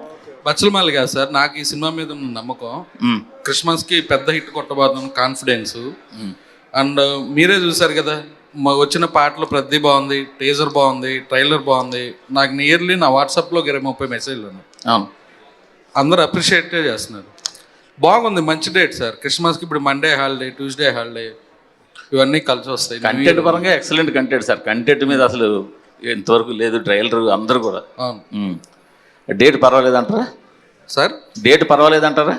బచ్చలమల్లి కాదు సార్, నాకు ఈ సినిమా మీద ఉన్న నమ్మకం, క్రిస్మస్కి పెద్ద హిట్ కొట్టబోతున్నాను కాన్ఫిడెన్స్. అండ్ మీరే చూసారు కదా, వచ్చిన పాటలు ప్రతి బాగుంది, టీజర్ బాగుంది, ట్రైలర్ బాగుంది. నాకు నియర్లీ నా వాట్సాప్లో 20-30 మెసేజ్లు ఉన్నాయి. అందరూ అప్రిషియేట్ చేస్తున్నారు. బాగుంది, మంచి డేట్ సార్. క్రిస్మస్కి ఇప్పుడు మండే హాలిడే, ట్యూస్డే హాలిడే, ఇవన్నీ కలిసి వస్తాయి. కంటెంట్ పరంగా ఎక్సలెంట్ కంటెంట్ సార్. కంటెంట్ మీద అసలు ఇంతవరకు లేదు. ట్రైలర్ అందరూ కూడా. డేట్ పర్వాలేదంటారా సార్? డేట్ పర్వాలేదంటారా?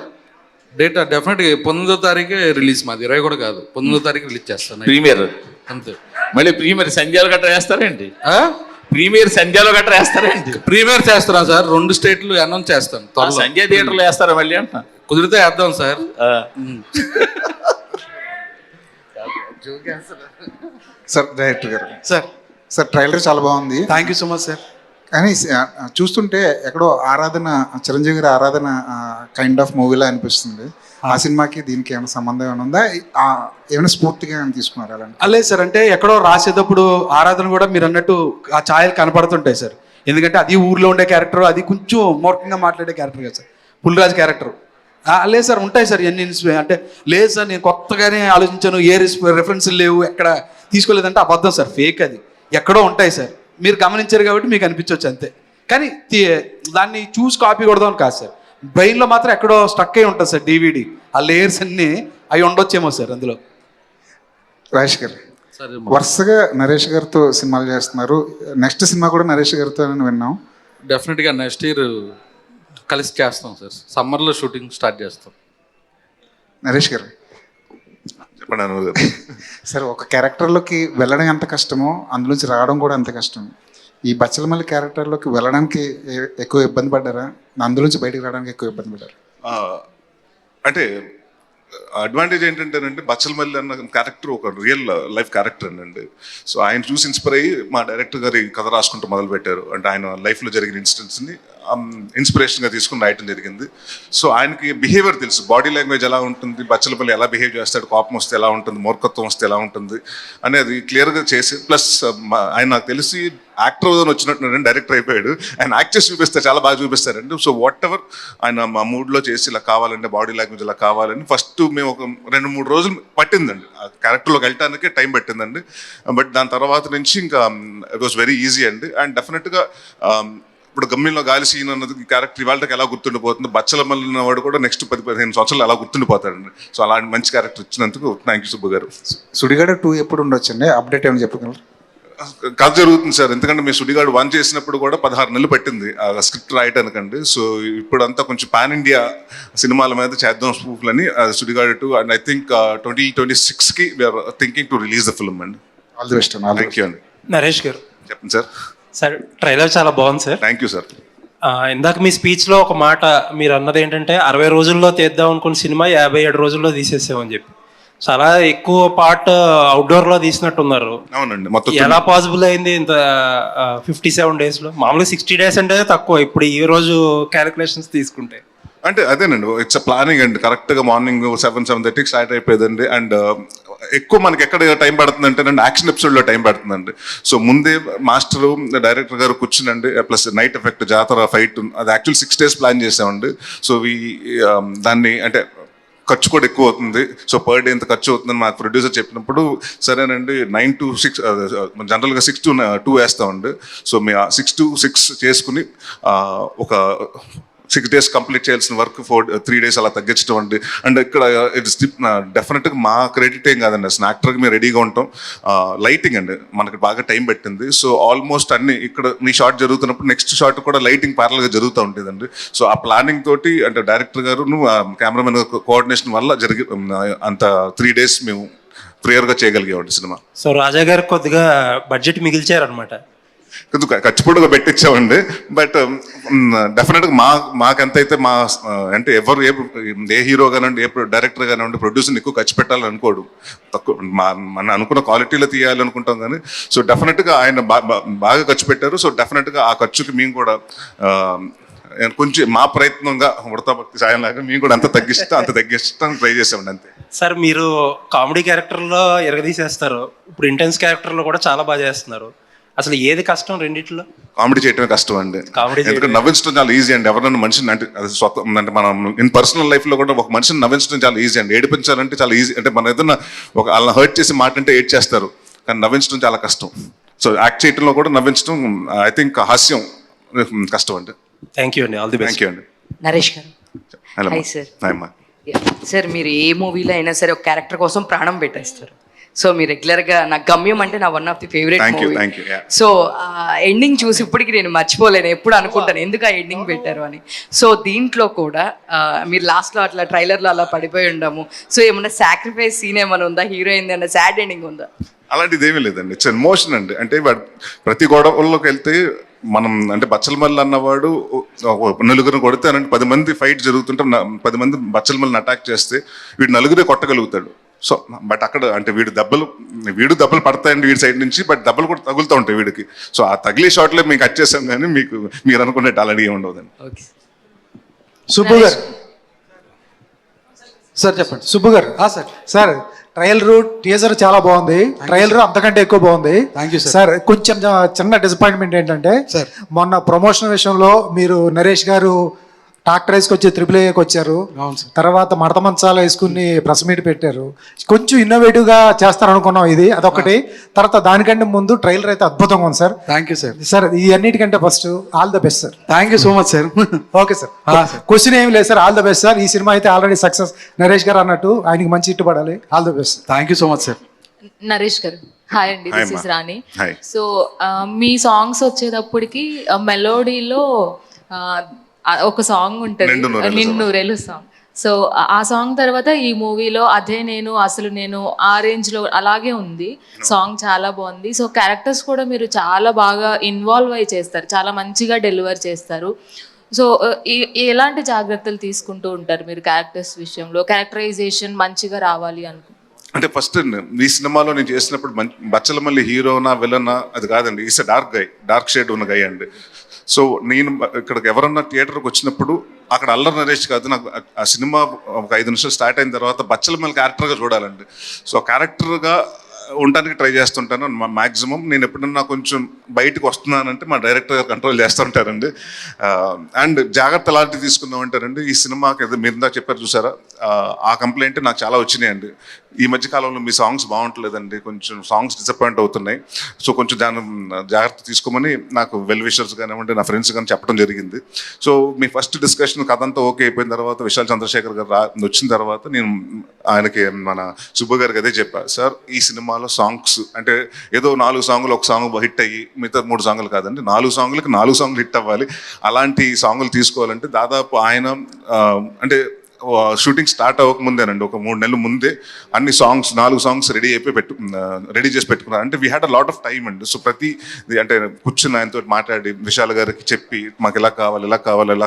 డేట్ డెఫినెట్గా 19వ తారీఖే రిలీజ్ మాది, 20 కూడా కాదు, 19వ తారీఖు రిలీజ్ చేస్తాను ప్రీమియర్ అంతే. మళ్ళీ ప్రీమియర్ సంధ్యాలు గట్రా వేస్తారేంటి? ఆ? ప్రీమియర్ సంధ్యాలో గట్రా వేస్తారేంటి? ప్రీమియర్ చేస్తున్నాను సార్, 2 స్టేట్లు అనౌన్స్ చేస్తాను ఆ త్వరలో. సంధ్యా థియేటర్లో వేస్తారా మళ్ళీ అంట? కుదిరితే వేద్దాం సార్. సార్ డైరెక్టర్ గారు, సార్ సార్ ట్రైలర్ చాలా బాగుంది. Thank you so much sir. కానీ చూస్తుంటే ఎక్కడో ఆరాధన, చిరంజీవి గారి ఆరాధన కైండ్ ఆఫ్ మూవీలా అనిపిస్తుంది. ఆ సినిమాకి దీనికి ఏమైనా సంబంధం ఏమైనా ఉందా? ఏమైనా స్ఫూర్తిగా ఏమైనా తీసుకున్నారు అలాంటి? లేదు సార్, అంటే ఎక్కడో రాసేటప్పుడు ఆరాధన కూడా మీరు అన్నట్టు ఆ ఛాయలు కనపడుతుంటాయి సార్. ఎందుకంటే అది ఊర్లో ఉండే క్యారెక్టర్, అది కొంచెం మూర్ఖంగా మాట్లాడే క్యారెక్టర్ కదా సార్, పుల్లిరాజు క్యారెక్టర్. లేదు సార్, ఉంటాయి సార్ ఎన్ని అంటే లేదు సార్ నేను కొత్తగానే ఆలోచించాను, ఏ రెఫరెన్స్ లేవు, ఎక్కడ తీసుకోలేదంటే అబద్ధం సార్, ఫేక్. అది ఎక్కడో ఉంటాయి సార్, మీరు గమనించారు కాబట్టి మీకు అనిపించవచ్చు అంతే. కానీ దాన్ని చూసి కాపీ కొడదాం కాదు సార్, బ్రెయిన్లో మాత్రం ఎక్కడో స్టక్ అయి ఉంటుంది సార్. DVD ఆ లేయర్స్ అన్నీ అవి ఉండొచ్చేమో సార్ అందులో. రాజేష్ గారు, సరే వరుసగా నరేష్ గారితో సినిమాలు చేస్తున్నారు. నెక్స్ట్ సినిమా కూడా నరేష్ గారితో అని విన్నాం. డెఫినెట్గా నెక్స్ట్ ఇయర్ కలిసి చేస్తాం సార్, సమ్మర్లో షూటింగ్ స్టార్ట్ చేస్తాం. నరేష్ గారు, చెప్పండి అను గారు. సార్ ఒక క్యారెక్టర్లోకి వెళ్ళడం ఎంత కష్టమో అందులోంచి రావడం కూడా అంత కష్టం. ఈ బచ్చలమల్లి క్యారెక్టర్లోకి వెళ్ళడానికి ఎక్కువ ఇబ్బంది పడ్డారా? అందులోంచి బయటకు రావడానికి ఎక్కువ ఇబ్బంది పడ్డారు? అంటే అడ్వాంటేజ్ ఏంటంటేనండి, బచ్చలమల్లి అన్న క్యారెక్టర్ ఒక రియల్ లైఫ్ క్యారెక్టర్ అండి. సో ఆయన చూసి ఇన్స్పైర్ అయ్యి మా డైరెక్టర్ గారు ఈ కథ రాసుకుంటూ మొదలుపెట్టారు. అంటే ఆయన లైఫ్లో జరిగిన ఇన్సిడెంట్స్ని ఇన్స్పిరేషన్గా తీసుకుని రాయటం జరిగింది. సో ఆయనకి బిహేవియర్ తెలుసు, బాడీ లాంగ్వేజ్ ఎలా ఉంటుంది, బచ్చలపల్లి ఎలా బిహేవ్ చేస్తాడు, కోపం వస్తే ఎలా ఉంటుంది, మూర్ఖత్వం వస్తే ఎలా ఉంటుంది అనేది క్లియర్గా చేసి, ప్లస్ ఆయన నాకు తెలిసి యాక్టర్ వచ్చినట్టు డైరెక్టర్ అయిపోయాడు. ఆయన యాక్ట్ చేసి చూపిస్తారు, చాలా బాగా చూపిస్తారండి. సో వాట్ ఎవర్ ఆయన మా మూడ్లో చేసి ఇలా కావాలంటే బాడీ లాంగ్వేజ్ ఇలా కావాలని ఫస్ట్ మేము ఒక 2-3 రోజులు పట్టిందండి ఆ క్యారెక్టర్లోకి వెళ్ళటానికే టైం పట్టిందండి. బట్ దాని తర్వాత నుంచి ఇంకా ఇట్ వాస్ వెరీ ఈజీ అండి. అండ్ డెఫినెట్గా ఇప్పుడు గమ్యంలో గాలి సీన్ అన్నది క్యారెక్టర్ ఇవాళకి ఎలా గుర్తుండిపోతుంది, బచ్చలమల్లి ఉన్నవాడు కూడా నెక్స్ట్ 10-15 సంవత్సరాలు ఎలా గుర్తుండిపోతాడండి. సో అలాంటి మంచి క్యారెక్టర్ ఇచ్చినందుకు థ్యాంక్ యూ సుబ్బు గారు. సుడిగాడ 2 ఎప్పుడు ఉండొచ్చండి? అప్డేట్ ఏమైనా చెప్పగలరు? కథ జరుగుతుంది సార్, ఎందుకంటే మీ సుడిగాడు 1 చేసినప్పుడు కూడా 16 నెలలు పట్టింది ఆ స్క్రిప్ట్ రాయటానికండి. సో ఇప్పుడు అంతా కొంచెం పాన్ ఇండియా సినిమాల మీద చేద్దాం స్పూఫ్లని సుడిగాడు 2. అండ్ ఐ థింక్ 2026కి we're thinking to release the film అండి. All the best. Thank you అండి. నరేష్ గారు, చెప్పండి సార్. సార్ ట్రైలర్ చాలా బాగుంది సార్. Thank you sir. ఇందాక మీ స్పీచ్లో ఒక మాట మీరు అన్నది ఏంటంటే 60 రోజుల్లో తీద్దాం అనుకున్న సినిమా 57 రోజుల్లో తీసేసామని చెప్పి, చాలా ఎక్కువ పార్ట్ అవుట్డోర్లో తీసినట్టున్నారు. అవునండి, మొత్తం ఎలా పాసిబుల్ అయింది ఇంత 57 డేస్లో? మామూలుగా 60 డేస్ అంటే తక్కువ, ఇప్పుడు ఈ రోజు క్యాలిక్యులేషన్స్ తీసుకుంటే. అంటే అదేనండి, ఇట్స్ ప్లానింగ్ అండి. కరెక్ట్గా మార్నింగ్ 7-7:30 స్టార్ట్ అయిపోయిందండి. అండ్ ఎక్కువ మనకి ఎక్కడ టైం పడుతుంది అంటేనండి యాక్షన్ ఎపిసోడ్లో టైం పడుతుందండి. సో ముందే మాస్టరు డైరెక్టర్ గారు కూర్చునండి, ప్లస్ నైట్ ఎఫెక్ట్, జాతర, ఫైట్, అది యాక్చువల్ 6 days ప్లాన్ చేసామండి. సో దాన్ని అంటే ఖర్చు కూడా ఎక్కువ అవుతుంది. సో పర్ డే ఇంత ఖర్చు అవుతుందని మాకు ప్రొడ్యూసర్ చెప్పినప్పుడు సరేనండి 9 to 6 జనరల్గా 6 to 2 వేస్తామండి. సో మేము 6 to 6 చేసుకుని ఒక 6 days కంప్లీట్ చేయాల్సిన వర్క్ 3 days అలా తగ్గించడం అండి. అండ్ ఇక్కడ ఇట్స్ డెఫినెట్గా మా క్రెడిట్ ఏం కాదండి, అసలు యాక్టర్కి మేము రెడీగా ఉంటాం. లైటింగ్ అండి మనకి బాగా టైం పెట్టింది. సో ఆల్మోస్ట్ అన్ని ఇక్కడ మీ షాట్ జరుగుతున్నప్పుడు నెక్స్ట్ షాట్ కూడా లైటింగ్ ప్యారల్గా జరుగుతూ ఉంటుందండి. సో ఆ ప్లానింగ్ తోటి అంటే డైరెక్టర్ గారు కెమెరామెన్ కోఆర్డినేషన్ వల్ల అంత 3 days మేము ప్రేయర్గా చేయగలిగామండి సినిమా. సో రాజా గారు కొద్దిగా బడ్జెట్ మిగిల్చారనమాట. కొంచెం ఖచ్చితంగా పెట్టించామండి. బట్ డెఫినెట్గా మాకెంత అయితే మా అంటే ఎవరు ఏ హీరో కానివ్వండి, ఏ డైరెక్టర్ కానివ్వండి, ప్రొడ్యూసర్ని ఎక్కువ ఖర్చు పెట్టాలని అనుకోడు, తక్కువ మన అనుకున్న క్వాలిటీలో తీయాలి అనుకుంటాం కానీ. సో డెఫినెట్గా ఆయన బాగా ఖర్చు పెట్టారు. సో డెఫినెట్గా ఆ ఖర్చుకి మేము కూడా కొంచెం మా ప్రయత్నంగా ఉడతా భక్తి సాయం లాగా మేము కూడా అంత తగ్గిస్తాం ట్రై చేసామండి అంతే. సార్ మీరు కామెడీ క్యారెక్టర్లో ఎరగదీసేస్తారు, ఇప్పుడు ఇంటెన్స్ క్యారెక్టర్లో కూడా చాలా బాగా చేస్తున్నారు. అసలు ఏది కష్టం రెండిట్లో? కామెడీ చేయటమే కష్టం అండి. ఎందుకంటే నవ్వించడం చాలా ఈజీ అండి. ఎవరైనా మనిషిని అంటే అది స్వతం అంటే మనం ఇన్ పర్సనల్ లైఫ్లో కూడా ఒక మనిషిని నవ్వించడం చాలా ఈజీ అండి. ఏడిపించాలంటే చాలా ఈజీ. అంటే మనం ఏదైనా ఒక అలా హర్ట్ చేసి మాట అంటే ఏడ్ చేస్తారు, కానీ నవ్వించడం చాలా కష్టం. సో యాక్ట్ చేయడంలో కూడా నవ్వించడం ఐ థింక్ హాస్యం కష్టం అండి. థ్యాంక్ యూ అండి, all the best. Thank you అండి. నరేష్ గారు, హాయ్ సార్. హాయ్ అమ్మా. సార్ మీరు ఏ మూవీలో అయినా సరే ఒక క్యారెక్టర్ కోసం ప్రాణం పెట్టేస్తారు. సో మీరు రెగ్యులర్గా నాకు గమ్యం అంటే నా one of the favourite thank you movie. Thank you. So ending చూసి ఇప్పటికి నేను మర్చిపోలేను, ఎప్పుడు అనుకుంటాను ఎందుకు ఆ ఎండింగ్ పెట్టారు అని. సో దీంట్లో కూడా మీరు లాస్ట్లో అట్లా ట్రైలర్లో అలా పడిపోయి ఉండము. సో ఏమన్నా సాక్రిఫైస్ సీన్ ఏమైనా ఉందా, హీరోయిన్ అన్న సాడ్ ఎండింగ్ ఉందా? అలాంటిది ఏమీ లేదండి. ఇట్స్ ఎమోషన్ అండి. అంటే ప్రతి గొడవల్లోకి వెళ్తే మనం అంటే బచ్చలమల్లి అన్నవాడు నలుగురిని కొడితే అంటే 10 మంది ఫైట్ జరుగుతుంటే 10 మంది బచ్చలమల్లిని అటాక్ చేస్తే వీడు నలుగురే కొట్టగలుగుతాడు. సో బట్ అక్కడ అంటే వీడు దెబ్బలు పడతాయండి వీడి సైడ్ నుంచి, బట్ దెబ్బలు కూడా తగులుతూ ఉంటాయి వీడికి. సో ఆ తగిలే షాట్లో మీకు కట్ చేసాం కానీ మీరు అనుకునేట్టు అలాంటి ఏమి ఉండదండి. ఓకే సుబ్బు గారు సార్ చెప్పండి. Subbu garu sir. Sir ట్రయలర్ teaser చాలా బాగుంది, ట్రయలర్ అంతకంటే ఎక్కువ బాగుంది. థ్యాంక్ యూ సార్ కొంచెం చిన్న డిసప్పాయింట్మెంట్ ఏంటంటే సార్ మొన్న ప్రమోషన్ విషయంలో మీరు నరేష్ గారు ట్రాక్టర్ వేసుకొచ్చి AAAకి వచ్చారు, అవును సార్. తర్వాత మడత మంచాలు వేసుకుని ప్రెస్ మీట్ పెట్టారు. కొంచెం ఇన్నోవేటివ్గా చేస్తారనుకున్నాం ఇది అదొకటి. తర్వాత దానికంటే ముందు ట్రైలర్ అయితే అద్భుతంగా ఉంది sir. Thank you sir. Sir ఈ అన్నిటికంటే first all the best sir. Thank you so much sir. Okay sir. Question ఏమి లేదు sir, all the best sir. ఈ సినిమా అయితే ఆల్రెడీ సక్సెస్. నరేష్ గారు అన్నట్టు ఆయనకి మంచి హిట్ పడాలి. All the best. Thank you so much sir. Naresh గారు హాయ్ అండి, Hi, this is ma. Rani. Hi. So me songs వచ్చేటప్పటికి మెలోడీలో ఒక సాంగ్ ఉంటుంది, నిన్నూరేలు సాంగ్. సో ఆ సాంగ్ తర్వాత ఈ మూవీలో అదే నేను అసలు నేను ఆ రేంజ్లో అలాగే ఉంది. సాంగ్ చాలా బాగుంది. సో క్యారెక్టర్స్ కూడా మీరు చాలా బాగా ఇన్వాల్వ్ అయి చేస్తారు, చాలా మంచిగా డెలివర్ చేస్తారు. సో ఎలాంటి జాగ్రత్తలు తీసుకుంటూ ఉంటారు మీరు క్యారెక్టర్స్ విషయంలో? క్యారెక్టరైజేషన్ మంచిగా రావాలి అంటే ఫస్ట్ ఈ సినిమాలో నేను చేసినప్పుడు బచ్చలమల్లి హీరోనా విలనా అది కాదండి. ఈస్ డార్క్ షేడ్ ఉన్న గై అండి. సో నేను ఇక్కడికి ఎవరన్నా థియేటర్కి వచ్చినప్పుడు అక్కడ అల్లరి నరేష్ కాదు, నాకు ఆ సినిమా ఒక 5 నిమిషాలు స్టార్ట్ అయిన తర్వాత బచ్చలమల్లి క్యారెక్టర్గా చూడాలండి. సో క్యారెక్టర్గా ఉండడానికి ట్రై చేస్తుంటాను మ్యాక్సిమం. నేను ఎప్పుడన్నా కొంచెం బయటకు వస్తున్నానంటే మా డైరెక్టర్ గారు కంట్రోల్ చేస్తుంటారండి. అండ్ జాగ్రత్త అలాంటివి తీసుకుందామంటారండి. ఈ సినిమాకి మీరు ఇందాక చెప్పారు చూసారా, ఆ కంప్లైంట్ నాకు చాలా వచ్చినాయండి. ఈ మధ్య కాలంలో మీ సాంగ్స్ బాగుంటలేదండి, కొంచెం సాంగ్స్ డిసప్పాయింట్ అవుతున్నాయి. సో కొంచెం దాని జాగ్రత్త తీసుకోమని నాకు వెల్ విషర్స్ కానివ్వండి నా ఫ్రెండ్స్ కానీ చెప్పడం జరిగింది. సో మీ ఫస్ట్ డిస్కషన్ కథ అంతా ఓకే అయిపోయిన తర్వాత విశాల్ చంద్రశేఖర్ గారు వచ్చిన తర్వాత నేను ఆయనకి మన సుబ్బు గారికి అదే చెప్పా, సార్ ఈ సినిమాలో సాంగ్స్ అంటే ఏదో 4 సాంగులు ఒక సాంగ్ హిట్ అయ్యి మిగతా 3 సాంగులు కాదండి, 4 సాంగులకి 4 సాంగులు హిట్ అవ్వాలి. అలాంటి సాంగులు తీసుకోవాలంటే దాదాపు ఆయన అంటే షూటింగ్ స్టార్ట్ అవ్వకముందేనండి, ఒక 3 నెలల ముందే అన్ని 4 సాంగ్స్ రెడీ చేసి పెట్టుకున్నారు. అంటే we had a lot of time అండి. సో ప్రతి అంటే కూర్చుని ఆయనతో మాట్లాడి విశాల్ గారికి చెప్పి మాకు ఇలా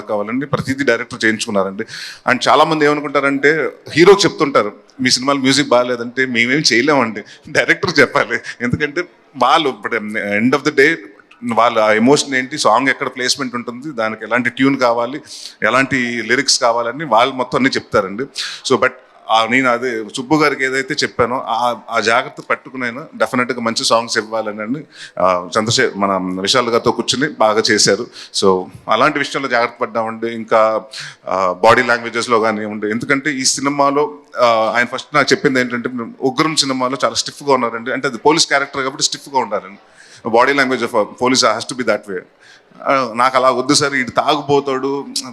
కావాలని ప్రతిదీ డైరెక్టర్ చేయించుకున్నారండి. అండ్ చాలామంది ఏమనుకుంటారంటే హీరోకి చెప్తుంటారు మీ సినిమాలో మ్యూజిక్ బాగాలేదంటే మేమేం చేయలేమండి, డైరెక్టర్ చెప్పాలి. ఎందుకంటే వాళ్ళు ఇప్పుడు ఎండ్ ఆఫ్ ద డే వాళ్ళ ఎమోషన్ ఏంటి, సాంగ్ ఎక్కడ ప్లేస్మెంట్ ఉంటుంది, దానికి ఎలాంటి ట్యూన్ కావాలి, ఎలాంటి లిరిక్స్ కావాలని వాళ్ళు మొత్తం అన్నీ చెప్తారండి. సో బట్ నేను అదే సుబ్బు గారికి ఏదైతే చెప్పానో ఆ జాగ్రత్త పట్టుకునైనా డెఫినెట్గా మంచి సాంగ్స్ ఇవ్వాలని మన విశాల్ గారితో కూర్చుని బాగా చేశారు. సో అలాంటి విషయంలో జాగ్రత్త పడ్డామండి. ఇంకా బాడీ లాంగ్వేజెస్లో కానివ్వండి, ఎందుకంటే ఈ సినిమాలో ఆయన ఫస్ట్ నాకు చెప్పింది ఏంటంటే ఉగ్రం సినిమాలో చాలా స్టిఫ్గా ఉన్నారండి. అంటే అది పోలీస్ క్యారెక్టర్ కాబట్టి స్టిఫ్గా ఉండారండి. Body language of police has to be that way. నాకు అలా వద్దు సార్, ఇటు తాగుపోతాడు,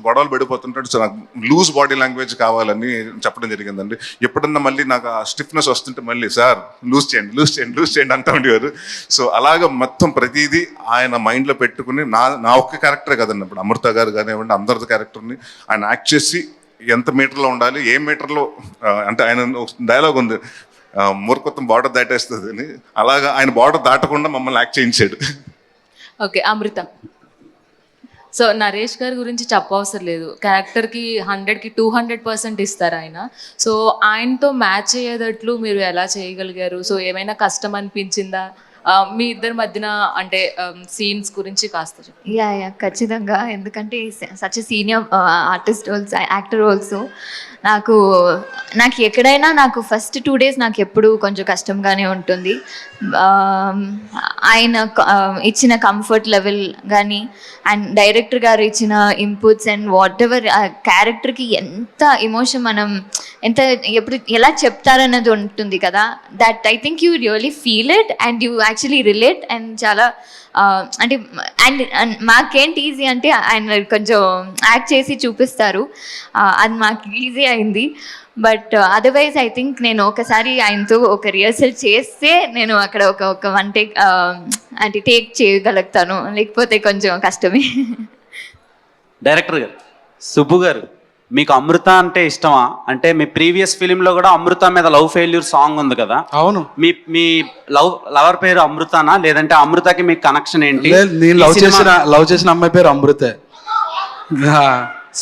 గొడవలు పడిపోతుంటాడు, సో నాకు లూజ్ బాడీ లాంగ్వేజ్ కావాలని చెప్పడం జరిగిందండి. ఎప్పుడన్నా మళ్ళీ నాకు ఆ స్టిఫ్నెస్ వస్తుంటే మళ్ళీ సార్ లూజ్ చేయండి అంటూ ఉండేవారు. సో అలాగ మొత్తం ప్రతిదీ ఆయన మైండ్లో పెట్టుకుని నా ఒక్క క్యారెక్టరే కదండి, ఇప్పుడు అమృత గారు కానివ్వండి అందరిది క్యారెక్టర్ని ఆయన యాక్ట్ చేసి ఎంత మీటర్లో ఉండాలి, ఏ మీటర్లో అంటే ఆయన డైలాగ్ ఉంది మూర్ఖత్వం బార్డర్ దాటేస్తుంది అని, అలాగా ఆయన బార్డర్ దాటకుండా మమ్మల్ని యాక్ట్ చేయించాడు. ఓకే అమృత. సో నరేష్ గారి గురించి చెప్పవసరం లేదు, క్యారెక్టర్కి 100కి 200% ఇస్తారు ఆయన. సో ఆయనతో మ్యాచ్ అయ్యేటట్లు మీరు ఎలా చేయగలిగారు? సో ఏమైనా కష్టం అనిపించిందా మీ ఇద్దరి మధ్యన? అంటే సీన్స్ గురించి కాస్త చెప్పండి. యా ఖచ్చితంగా. ఎందుకంటే such senior artist roles, actor roles నాకు ఎక్కడైనా నాకు ఫస్ట్ 2 days నాకు ఎప్పుడు కొంచెం కష్టంగానే ఉంటుంది. ఆయన ఇచ్చిన కంఫర్ట్ లెవెల్ కానీ అండ్ డైరెక్టర్ గారు ఇచ్చిన ఇన్పుట్స్ అండ్ వాట్ ఎవర్ క్యారెక్టర్కి ఎంత ఎమోషన్ మనం ఎలా చెప్తారన్నది ఉంటుంది కదా, that I think you really feel it and I actually relate and చాలా అంటే అండ్ మాకేంటి ఈజీ అంటే ఆయన కొంచెం యాక్ట్ చేసి చూపిస్తారు, అది మాకు ఈజీ అయింది. బట్ అదర్వైజ్ ఐ థింక్ నేను ఒకసారి ఆయనతో ఒక రిహర్సల్ చేస్తే నేను అక్కడ ఒక వన్ టేక్ అంటే టేక్ చేయగలుగుతాను, లేకపోతే కొంచెం కష్టమే. డైరెక్టర్ గారు, సుబ్బు గారు, మీకు అమృత అంటే ఇష్టమా? అంటే మీ ప్రీవియస్ ఫిలింలో కూడా అమృత మీద లవ్ ఫెయిల్యూర్ సాంగ్ ఉంది కదా. అవును. మీ లవర్ పేరు అమృతనా, లేదంటే అమృతకి మీకు కనెక్షన్ ఏంటి? నేను లవ్ చేసిన అమ్మాయి పేరు అమృతే.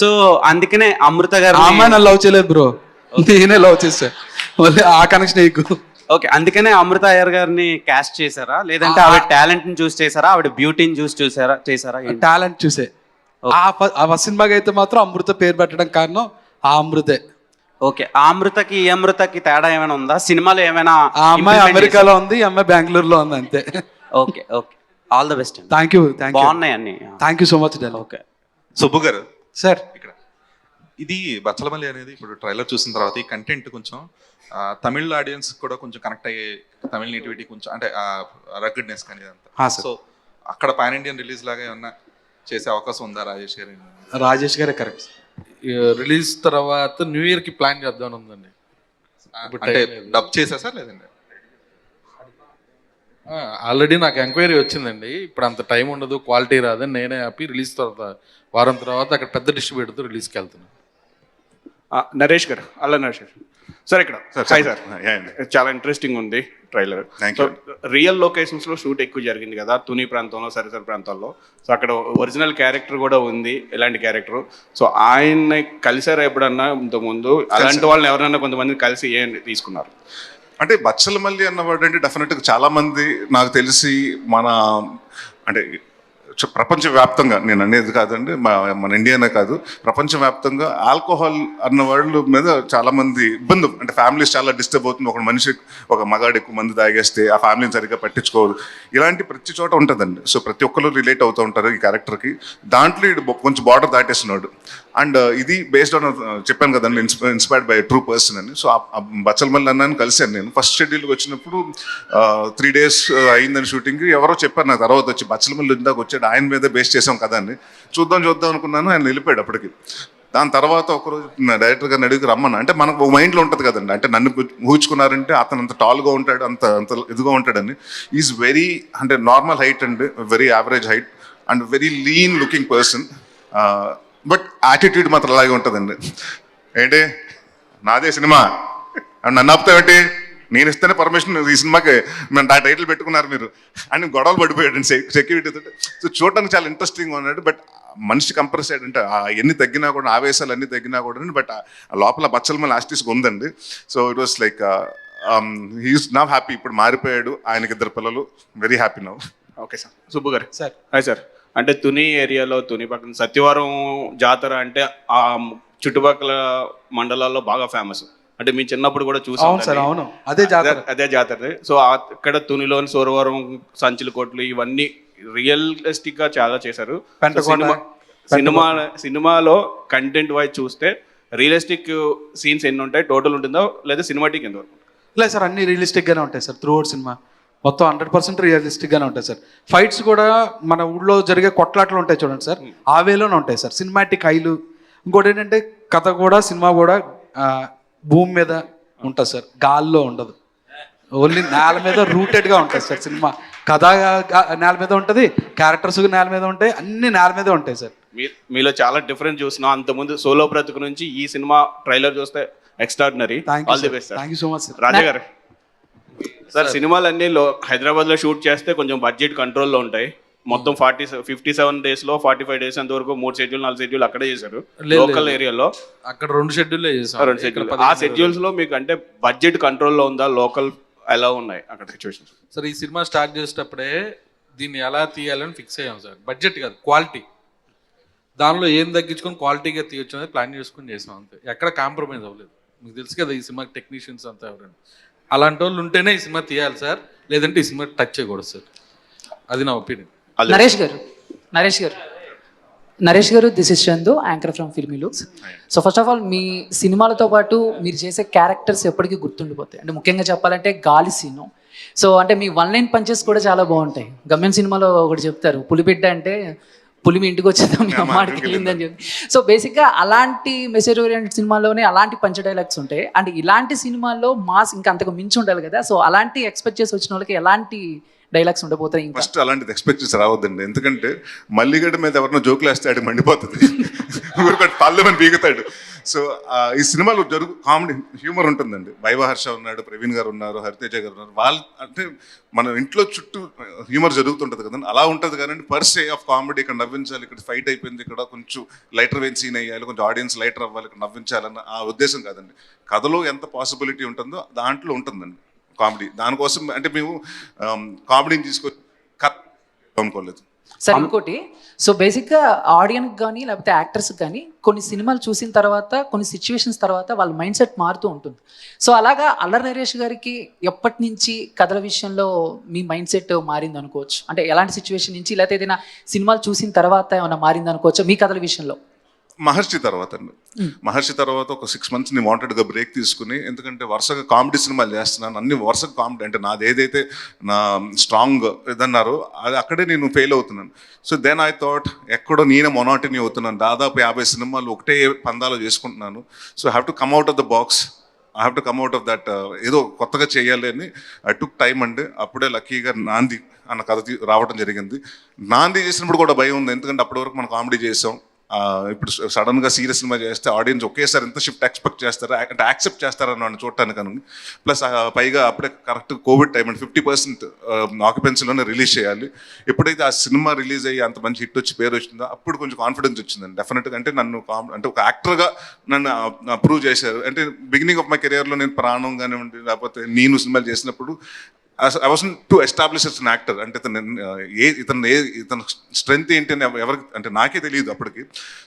సో అందుకనే అమృత గారు అమ్మాయి నన్ను లవ్ చేయలేదు బ్రో, నేనే లవ్ చేసా, మళ్ళీ ఆ కనెక్షన్ నీకు. ఓకే, అందుకనే అమృత అయ్యర్ గారిని క్యాస్ట్ చేశారా, లేదంటే ఆవిడ టాలెంట్ ని చూసి చేశారా, ఆవిడ బ్యూటీని చూసి చేశారా? టాలెంట్ చూసే. ఆ సినిమాకి అయితే మాత్రం అమృత పేరు పెట్టడం కారణం ఆ అమృతే. ఓకే, ఆ అమృతకి ఈ అమృతకి తేడా ఏమైనా ఉందా? సినిమాలో ఏమైనా? ఆ అమ్మాయి అమెరికాలో ఉంది, ఈ అమ్మాయి బెంగళూరులో ఉంది, అంతే. Okay okay, all the best. Thank you. బాగున్నాయి అన్ని. Thank you so much. Okay. Subbu garu sir, ఇక్కడ ఇది బచ్చలమల్లి అనేది ఇప్పుడు ట్రైలర్ చూసిన తర్వాత ఈ కంటెంట్ కొంచెం తమిళ ఆడియన్స్ కూడా కొంచెం కనెక్ట్ అయ్యే, తమిళ నేటివిటీ కొంచెం అంటే రగ్గడ్నెస్ కానీ ఇదంతా. సో అక్కడ పాన్ ఇండియన్ రిలీజ్ లాగా ఏమన్నా చేసే అవకాశం ఉందా రాజేష్ గారు? రాజేష్ గారే కరెక్ట్. రిలీజ్ తర్వాత న్యూ ఇయర్ కి ప్లాన్ చేద్దాం ఉందండి. అంటే డబ్ చేసేసా లేదండి? ఆల్రెడీ నాకు ఎంక్వైరీ వచ్చిందండి, ఇప్పుడు అంత టైం ఉండదు, క్వాలిటీ రాదని నేనే ఆపి రిలీజ్ తర్వాత వారం తర్వాత అక్కడ పెద్ద డిస్ట్రిబ్యూటర్తో రిలీజ్కి వెళ్తున్నాను. నరేష్ గారు, అల్ల నరేష్ గారు సార్, ఇక్కడ హాయ్ సార్, చాలా ఇంట్రెస్టింగ్ ఉంది ట్రైలర్. రియల్ లొకేషన్స్లో షూట్ ఎక్కువ జరిగింది కదా, తుని ప్రాంతంలో, సరిసరి ప్రాంతాల్లో. సో అక్కడ ఒరిజినల్ క్యారెక్టర్ కూడా ఉంది, ఇలాంటి క్యారెక్టర్. సో ఆయన్ని కలిసారా ఎప్పుడన్నా ఇంతకుముందు? అలాంటి వాళ్ళని ఎవరన్నా కొంతమంది కలిసి ఏం తీసుకున్నారు? అంటే బచ్చలమల్లి అన్నవాడు అంటే డెఫినెట్గా చాలా మంది నాకు తెలిసి మన అంటే ప్రపంచవ్యాప్తంగా, నేను అనేది కాదండి మన ఇండియానే కాదు, ప్రపంచవ్యాప్తంగా ఆల్కహాల్ అన్న వాళ్ళ మీద చాలా మంది ఇబ్బంది, అంటే ఫ్యామిలీస్ చాలా డిస్టర్బ్ అవుతుంది. ఒక మనిషి, ఒక మగాడు ఎక్కువ మంది తాగేస్తే ఆ ఫ్యామిలీని సరిగ్గా పట్టించుకోదు, ఇలాంటి ప్రతి చోట ఉంటుందండి. సో ప్రతి ఒక్కరు రిలేట్ అవుతూ ఉంటారు ఈ క్యారెక్టర్కి. దాంట్లో ఇది కొంచెం బార్డర్ దాటేస్తున్నాడు. అండ్ ఇది బేస్డ్ ఆన్, చెప్పాను కదండి, ఇన్స్పైర్డ్ బై ట్రూ పర్సన్ అని. సో ఆ బచ్చలమల్లి అన్నాను కలిశాను నేను ఫస్ట్ షెడ్యూల్కి వచ్చినప్పుడు. 3 days అయిందని షూటింగ్కి. ఎవరో చెప్పారు నాకు తర్వాత వచ్చి, బచ్చలమల్లి ఇందాక వచ్చాడు, ఆయన మీద బేస్ చేసాం కదా అని. చూద్దాం అనుకున్నాను, ఆయన వెళ్ళిపోయాడు అప్పటికి. దాని తర్వాత ఒకరోజు డైరెక్టర్ గారిని అడిగి రమ్మన్నా. అంటే మనకు మైండ్లో ఉంటుంది కదండి, అంటే నన్ను ఊహించుకున్నారంటే అతను అంత టాల్గా ఉంటాడు, అంత ఇదిగా ఉంటాడని. ఈజ్ వెరీ, అంటే నార్మల్ హైట్ అండి, very average height and very lean looking person. But attitude మాత్రం అలాగే ఉంటుందండి. ఏంటి నాదే సినిమా అని నన్ను ఆపుతావేంటి, నేను ఇస్తేనే పర్మిషన్ ఈ సినిమాకి మేము ఆ టైటిల్ పెట్టుకున్నారు మీరు అని గొడవలు పడిపోయాడు సెక్యూరిటీతో. సో చూడడానికి చాలా ఇంట్రెస్టింగ్ ఉన్నాడు. బట్ మనిషి కంప్రెస్ అయ్యాడంటే ఎన్ని తగ్గినా కూడా, ఆవేశాలు అన్ని తగ్గినా కూడా, బట్ లోపల బచ్చలమల్లి ఆర్టిస్ట్గా ఉందండి. So it was like he's now happy. ఇప్పుడు మారిపోయాడు, ఆయనకి 2 పిల్లలు, very happy now. Okay sir. Subbu garu sir, hi sir. అంటే తుని ఏరియాలో, తుని పక్కన సత్యవరం జాతర అంటే ఆ చుట్టుపక్కల మండలాల్లో బాగా ఫేమస్. అంటే మీ చిన్నప్పుడు కూడా చూసాం సార్. అవును, అదే జాతర. సో అక్కడ తునిలోని సోరవరం, సంచుల కోట్లు, ఇవన్నీ రియలిస్టిక్ గా చాలా చేశారు. సినిమాలో కంటెంట్ వైజ్ చూస్తే రియలిస్టిక్ సీన్స్ ఎన్ని ఉంటాయి, టోటల్ ఉంటుందో, లేదా సినిమాటిక్ ఎంత వరకు? లేదు సార్, అన్ని రియలిస్టిక్ గానే ఉంటాయి సార్. త్రూ అవుట్ సినిమా మొత్తం 100% రియలిస్టిక్ గానే ఉంటాయి సార్. ఫైట్స్ కూడా మన ఊళ్ళో జరిగే కొట్లాట్లు ఉంటాయి చూడండి సార్, ఆ వేలోనే ఉంటాయి సార్. సినిమాటిక్ హైలు. ఇంకోటి ఏంటంటే కథ కూడా, సినిమా కూడా భూమి మీద ఉంటుంది సార్, గాల్లో ఉండదు. ఓన్లీ నేల మీద రూటెడ్గా ఉంటుంది సార్ సినిమా. కథ నేల మీద ఉంటుంది, క్యారెక్టర్స్ నేల మీద ఉంటాయి, అన్ని నేల మీద ఉంటాయి సార్. మీలో చాలా డిఫరెంట్ చూసినా. అంతకుముందు సోలో బ్రతుకు నుంచి ఈ సినిమా ట్రైలర్ చూస్తే extraordinary. All the best. Thank you so much sir. Raja గారు సార్, సినిమాలన్నీ హైదరాబాద్లో షూట్ చేస్తే కొంచెం బడ్జెట్ కంట్రోల్లో ఉంటాయి. మొత్తం 57 daysలో 45 days అంతవరకు 3 షెడ్యూల్ 4 షెడ్యూల్ అక్కడే చేశారు లోకల్ ఏరియాలో. అక్కడ 2 షెడ్యూల్లే చేశారు. 2 షెడ్యూల్. ఆ షెడ్యూల్స్ లో మీకు అంటే బడ్జెట్ కంట్రోల్లో ఉందా, లోకల్ ఎలా ఉన్నాయి అక్కడ సిచ్యువేషన్స్? సార్, ఈ సినిమా స్టార్ట్ చేసేటప్పుడే దీన్ని ఎలా తీయాలని ఫిక్స్ అయ్యాం సార్. బడ్జెట్ కాదు, క్వాలిటీ. దానిలో ఏం తగ్గించుకొని క్వాలిటీగా తీయొచ్చు అనేది ప్లాన్ చేసుకుని చేసాం, అంతే. ఎక్కడ కాంప్రమైజ్ అవ్వలేదు. మీకు తెలుసు కదా ఈ సినిమాకి టెక్నీషియన్స్ అంతా ఎవరండి. అలాంటి వాళ్ళు ఉంటేనే ఈ సినిమా తీయాలి సార్, లేదంటే ఈ సినిమా టచ్ చేయకూడదు సార్. అది నా ఒపీనియన్. నరేష్ గారు, this is Chandu, anchor from Filmy Looks. So first of all, మీ సినిమాలతో పాటు మీరు చేసే క్యారెక్టర్స్ ఎప్పటికీ గుర్తుండిపోతాయి. అంటే ముఖ్యంగా చెప్పాలంటే గాలి సీను, సో అంటే మీ వన్ లైన్ పంచెస్ కూడా చాలా బాగుంటాయి. గమ్యం సినిమాలో ఒకటి చెప్తారు, పులిబిడ్డ అంటే పులి మీ ఇంటికి వచ్చేద్దాం మీ అమ్మాడికి వెళ్ళిందని చెప్పి. సో బేసిక్గా అలాంటి మెసేజ్ ఓరియంటెడ్ సినిమాల్లోనే అలాంటి పంచ్ డైలాగ్స్ ఉంటాయి. అండ్ ఇలాంటి సినిమాల్లో మాస్ ఇంకా అంతకు మించి ఉండాలి కదా. సో అలాంటి ఎక్స్పెక్ట్ చేసి వచ్చిన వాళ్ళకి ఎలాంటి డైలాగ్స్ ఉండబోతాయి? ఇంకా ఫస్ట్ అలాంటిది ఎక్స్పెక్ట్ చేసి రావద్దండి, ఎందుకంటే మల్లిగడ్డ మీద ఎవరినో జోకులు వేస్తే ఆడికి మండిపోతుంది, ఊరికొట్టి పళ్ళమని బీగుతాడు. సో ఈ సినిమాలో కామెడీ హ్యూమర్ ఉంటుందండి. వైవహర్ష ఉన్నాడు, ప్రవీణ్ గారు ఉన్నారు, హరితేజ గారు ఉన్నారు. వాళ్ళు అంటే మన ఇంట్లో చుట్టూ హ్యూమర్ జరుగుతుంటుంది కదండి, అలా ఉంటుంది. కానీ పర్ సే ఆఫ్ కామెడీ ఇక్కడ నవ్వించాలి, ఇక్కడ ఫైట్ అయిపోయింది, ఇక్కడ కొంచెం లైటర్ వెయిన్ సీన్ అయ్యాలి, కొంచెం ఆడియన్స్ లైటర్ అవ్వాలి, ఇక్కడ నవ్వించాలన్న ఆ ఉద్దేశం కాదండి. కథలో ఎంత పాసిబిలిటీ ఉంటుందో దాంట్లో ఉంటుందండి కామెడీ. దానికోసం అంటే మేము కామెడీని తీసుకొని కథ అనుకోలేదు. సార్ ఇంకోటి, సో బేసిక్గా ఆడియన్కి కానీ లేకపోతే యాక్టర్స్కి కానీ కొన్ని సినిమాలు చూసిన తర్వాత కొన్ని సిచ్యువేషన్స్ తర్వాత వాళ్ళ మైండ్ సెట్ మారుతూ ఉంటుంది. సో అలాగా అల్లరి నరేష్ గారికి ఎప్పటి నుంచి కథల విషయంలో మీ మైండ్ సెట్ మారింది అనుకోవచ్చు? అంటే ఎలాంటి సిచ్యువేషన్ నుంచి, లేకపోతే ఏదైనా సినిమాలు చూసిన తర్వాత ఏమైనా మారింది అనుకోవచ్చు మీ కథల విషయంలో? మహర్షి తర్వాత అండి, మహర్షి తర్వాత ఒక 6 months నేను వాంటెడ్గా బ్రేక్ తీసుకుని, ఎందుకంటే వరుసగా కామెడీ సినిమాలు చేస్తున్నాను, అన్ని వరుసగా కామెడీ, అంటే నాది ఏదైతే నా స్ట్రాంగ్ ఇదన్నారో అది అక్కడే నేను ఫెయిల్ అవుతున్నాను. సో దెన్ ఐ థాట్ ఎక్కడో నేనే మొనాటినీ అవుతున్నాను, దాదాపు 50 సినిమాలు ఒకటే పందాలో చేసుకుంటున్నాను. So I have to come out of the box, I have to come out of that, ఏదో కొత్తగా చేయాలి అని ఐ టుక్ టైమ్ అండి. అప్పుడే లక్కీగా నాంది అన్న కథ రావడం జరిగింది. నాంది చేసినప్పుడు కూడా భయం ఉంది, ఎందుకంటే అప్పటి వరకు మనం కామెడీ చేసాం. ఇప్పుడు సడన్గా సీరియస్ సినిమా చేస్తే ఆడియన్స్ ఒకేసారి ఎంత షిఫ్ట్ ఎక్స్పెక్ట్ చేస్తారా, అంటే యాక్సెప్ట్ చేస్తారని నన్ను చూడటానికి అని. ప్లస్ పైగా అప్పుడే కరెక్ట్ కోవిడ్ టైం అంటే 50% ఆక్యుపెన్సీలోనే రిలీజ్ చేయాలి. ఎప్పుడైతే ఆ సినిమా రిలీజ్ అయ్యి అంత మంచి హిట్ వచ్చి పేరు వచ్చిందో అప్పుడు కొంచెం కాన్ఫిడెన్స్ వచ్చిందండి డెఫినెట్గా. అంటే నన్ను అంటే ఒక యాక్టర్గా నన్ను అప్రూవ్ చేశారు. అంటే బిగినింగ్ ఆఫ్ మై కెరియర్లో నేను ప్రాణం కానివ్వండి లేకపోతే నేను సినిమాలు చేసినప్పుడు ఐ వాజంట్ టు ఎస్టాబ్లిష్ ఎస్ అన్ యాక్టర్. అంటే ఇతను స్ట్రెంగ్త్ ఏంటి అని ఎవరికి అంటే నాకే తెలియదు అప్పటికి.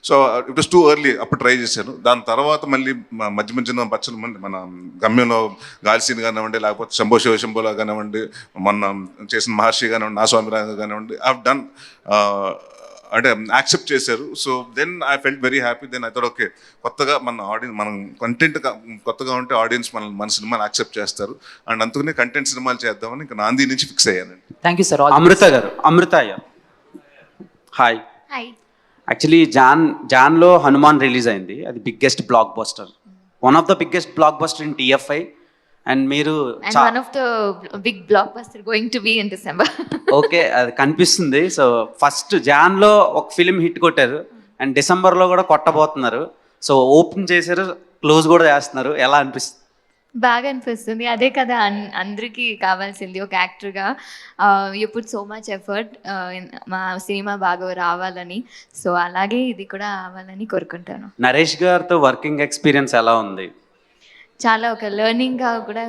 So it was too early, అప్పుడు ట్రై చేశాను. దాని తర్వాత మళ్ళీ మధ్య మధ్యన బచ్చలు మన గమ్యంలో గాలిసీన్ కానివ్వండి, లేకపోతే శంభో శివశంభోలా కానివ్వండి, మొన్న చేసిన మహర్షి కానివ్వండి, నా స్వామిరాంగ కానివ్వండి, ఐ హావ్ డన్ అంటే యాక్సెప్ట్ చేశారు. So then I felt very happy. Then I thought okay, కొత్తగా మన ఆడియన్స్, మనం కంటెంట్ కొత్తగా ఉంటే ఆడియన్స్ మన సినిమాని యాక్సెప్ట్ చేస్తారు. అండ్ అందుకనే కంటెంట్ సినిమాలు చేద్దామని ఇంకా నాంది నుంచి ఫిక్స్ అయ్యానండి. Thank you sir. అమృత గారు, అమృత అయ్యా, హాయ్. హాయ్. యాక్చువల్లీ జాన్లో హనుమాన్ రిలీజ్ అయింది, అది biggest blockbuster, one of the biggest blockbuster in TFI. And మీరు one of the big blockbuster going to be in December. Okay, అది కనిపిస్తుంది. So first జాన్లో ఒక film hit కొట్టారు and డిసెంబర్లో కూడా కొట్టబోతున్నారు. సో ఓపెన్ చేశారు, close కూడా చేస్తున్నారు, ఎలా అనిపిస్తుంది? బాగా అనిపిస్తుంది. అదే కదా అందరికీ కావాల్సింది ఒక యాక్టర్గా. You put so much effort మా సినిమా బాగా రావాలని. సో అలాగే ఇది కూడా అవ్వాలని కోరుకుంటాను. నరేష్ గారితో వర్కింగ్ ఎక్స్పీరియన్స్ ఎలా ఉంది? చాలా ఒక లెర్నింగ్గా కూడా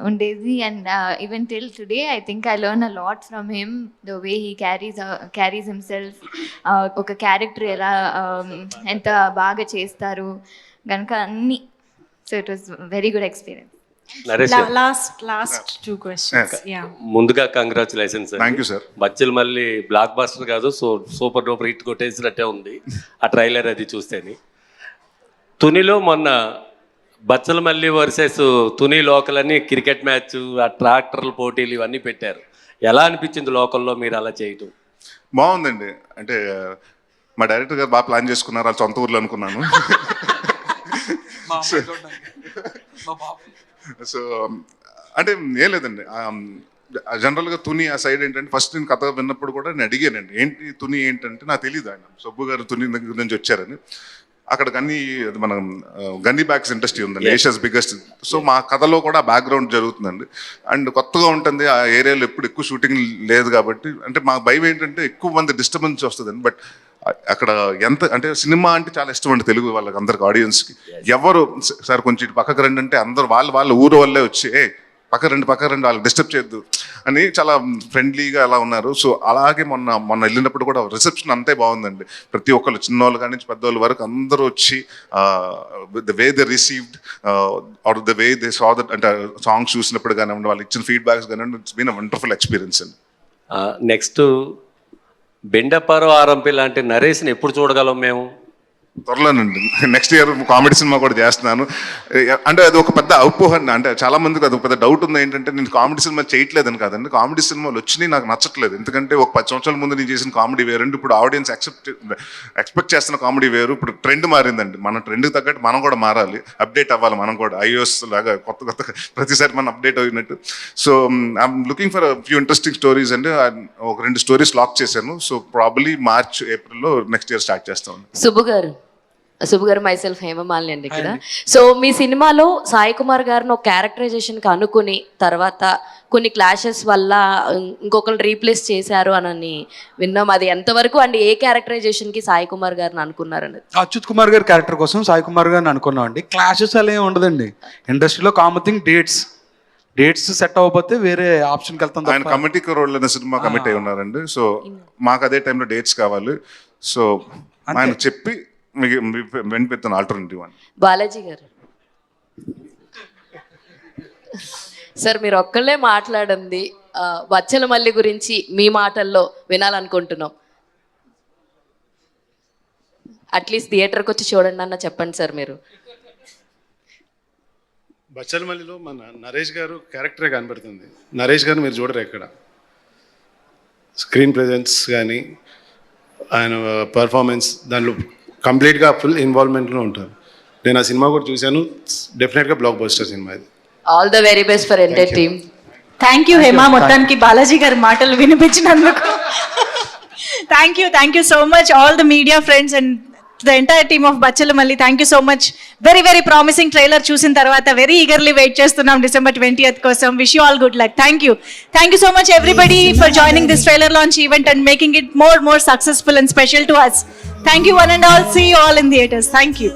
ఉండేది. And even till today I think I learn a lot from him, the way he carries himself. ఒక క్యారెక్టర్ ఎలా ఎంత బాగా చేస్తారు కనుక అన్నీ. So it was very good experience. Last 2 questions. ముందుగా congratulations. Thank you sir. Bachhala మళ్ళీ బ్లాక్ బస్టర్ కాదు, సో సూపర్ డూపర్ హిట్ కొట్టేసినట్టే ఉంది ఆ ట్రైలర్ అది చూస్తేని. తునిలో మొన్న బచ్చల మల్లి వర్సెస్ తుని లోకల్ అని క్రికెట్ మ్యాచ్, ఆ ట్రాక్టర్ల పోటీలు ఇవన్నీ పెట్టారు. ఎలా అనిపించింది లోకల్లో మీరు అలా చేయటం? బాగుందండి. అంటే మా డైరెక్టర్ గారు బాగా ప్లాన్ చేసుకున్నారు, వాళ్ళ సొంత ఊర్లో అనుకున్నాను. సో అంటే ఏం లేదండి, జనరల్గా తుని ఆ సైడ్ ఏంటంటే ఫస్ట్ నేను కథ విన్నప్పుడు కూడా నేను అడిగానండి, ఏంటి తుని ఏంటంటే నాకు తెలియదు, ఆయన సుబ్బు గారు తుని దగ్గర నుంచి వచ్చారని. అక్కడ మన గన్నీ బ్యాగ్స్ ఇండస్ట్రీ ఉందండి, ఏషియాస్ బిగ్గెస్ట్. సో మా కథలో కూడా బ్యాక్గ్రౌండ్ జరుగుతుందండి. అండ్ కొత్తగా ఉంటుంది, ఆ ఏరియాలో ఎప్పుడు ఎక్కువ షూటింగ్ లేదు కాబట్టి అంటే మా భయం ఏంటంటే ఎక్కువ మంది డిస్టర్బెన్స్ వస్తుందండి. బట్ అక్కడ ఎంత అంటే సినిమా అంటే చాలా ఇష్టం అండి తెలుగు వాళ్ళకి, అందరికి ఆడియన్స్కి. ఎవరు సార్ కొంచెం ఇటు పక్కకు రండి అంటే అందరు వాళ్ళ ఊరు వల్లే వచ్చి పక్క రండి వాళ్ళకి డిస్టర్బ్ చేయొద్దు అని చాలా ఫ్రెండ్లీగా అలా ఉన్నారు. సో అలాగే మొన్న వెళ్ళినప్పుడు కూడా రిసెప్షన్ అంతే బాగుందండి. ప్రతి ఒక్కరు చిన్నోళ్ళు కానీ నుంచి పెద్దవాళ్ళ వరకు అందరూ వచ్చి the way they received or the way they saw that, అంటే సాంగ్స్ చూసినప్పుడు కానివ్వండి, వాళ్ళు ఇచ్చిన ఫీడ్బ్యాక్స్ కానివ్వండి, it's been a wonderful experience అండి. నెక్స్ట్ బెండపారు ఆరంపి లాంటి నరేష్ని ఎప్పుడు చూడగలం మేము? త్వరలోనండి నెక్స్ట్ ఇయర్ కామెడీ సినిమా కూడా చేస్తున్నాను. అంటే అది ఒక పెద్ద అపోహ, అంటే చాలా మందికి అది ఒక పెద్ద డౌట్ ఉంది ఏంటంటే నేను కామెడీ సినిమా చేయట్లేదని కాదండి. కామెడీ సినిమాలు వచ్చినాయి నాకు నచ్చట్లేదు. ఎందుకంటే ఒక 10 సంవత్సరాల ముందు నేను చేసిన కామెడీ వేరు, ఇప్పుడు ఆడియన్స్ ఎక్స్పెక్ట్ చేస్తున్న కామెడీ వేరు. ఇప్పుడు ట్రెండ్ మారిందండి. మన ట్రెండ్కి తగ్గట్టు మనం కూడా మారాలి, అప్డేట్ అవ్వాలి. మనం కూడా iOS లాగా కొత్త ప్రతిసారి మనం అప్డేట్ అయినట్టు. So I'm looking for few interesting stories అండి. ఒక 2 స్టోరీస్ లాక్ చేశాను. సో ప్రాబబ్లీ మార్చ్ ఏప్రిల్లో నెక్స్ట్ ఇయర్ స్టార్ట్ చేస్తాను. శుభు గారు మైసెల్ఫ్ హేమమాలిని అండి ఇక్కడ. సో మీ సినిమాలో సాయి కుమార్ గారిని ఒక క్యారెక్టరైజేషన్కి అనుకుని తర్వాత కొన్ని క్లాషెస్ వల్ల ఇంకొకరు రీప్లేస్ చేశారు అని విన్నాం. అది ఎంతవరకు అండి? ఏ క్యారెక్టరైజేషన్కి సాయి కుమార్ గారిని అనుకున్నారని? అచ్యుత్ కుమార్ గారి క్యారెక్టర్ కోసం సాయి కుమార్ గారిని అనుకున్నాం అండి. క్లాషెస్ అలా ఏమి ఉండదండి. ఇండస్ట్రీలో కామన్ థింగ్ డేట్స్ సెట్ అవ్వకపోతే వేరే ఆప్షన్కి వెళ్తాం. ఆయన కమిటీ రోల్ అనే సినిమా కమిట్ అయి ఉన్నారండి. సో మాకు అదే టైంలో డేట్స్ కావాలి. సో ఆయన చెప్పి మీకు వినిపిస్తాను ఆల్టర్నేటివ్ అని. బాలాజీ గారు సార్, మీరు ఒక్కళ్ళే మాట్లాడండి బచ్చలమల్లి గురించి మీ మాటల్లో వినాలనుకుంటున్నాం. అట్లీస్ట్ థియేటర్కి వచ్చి చూడండి అన్న చెప్పండి సార్. మీరు బచ్చలమల్లిలో మన నరేష్ గారు క్యారెక్టరే కనబడుతుంది. నరేష్ గారు మీరు చూడరు ఎక్కడ. స్క్రీన్ ప్రెజెన్స్ కానీ ఆయన పర్ఫార్మెన్స్ దాంట్లో కంప్లీట్గా ఫుల్ ఇన్వాల్వ్మెంట్లో ఉంటారు. నేను ఆ సినిమా కూడా చూశాను. డెఫినెట్గా బ్లాక్ బస్టర్ సినిమా ఇది. All the very best for entire team. Thank you Hema, మొత్తానికి బాలాజీ గారి మాటలు వినిపించినందుకు. Thank you so much all the media friends and the entire team of Bachalamalli. Thank you so much. Very very promising trailer చూసిన తర్వాత very eagerly wait చేస్తున్నాం December 20th కోసం. Wish you all good luck. Thank you so much everybody for joining this trailer launch event and making it more successful and special to us. Thank you one and all. See you all in theaters. Thank you.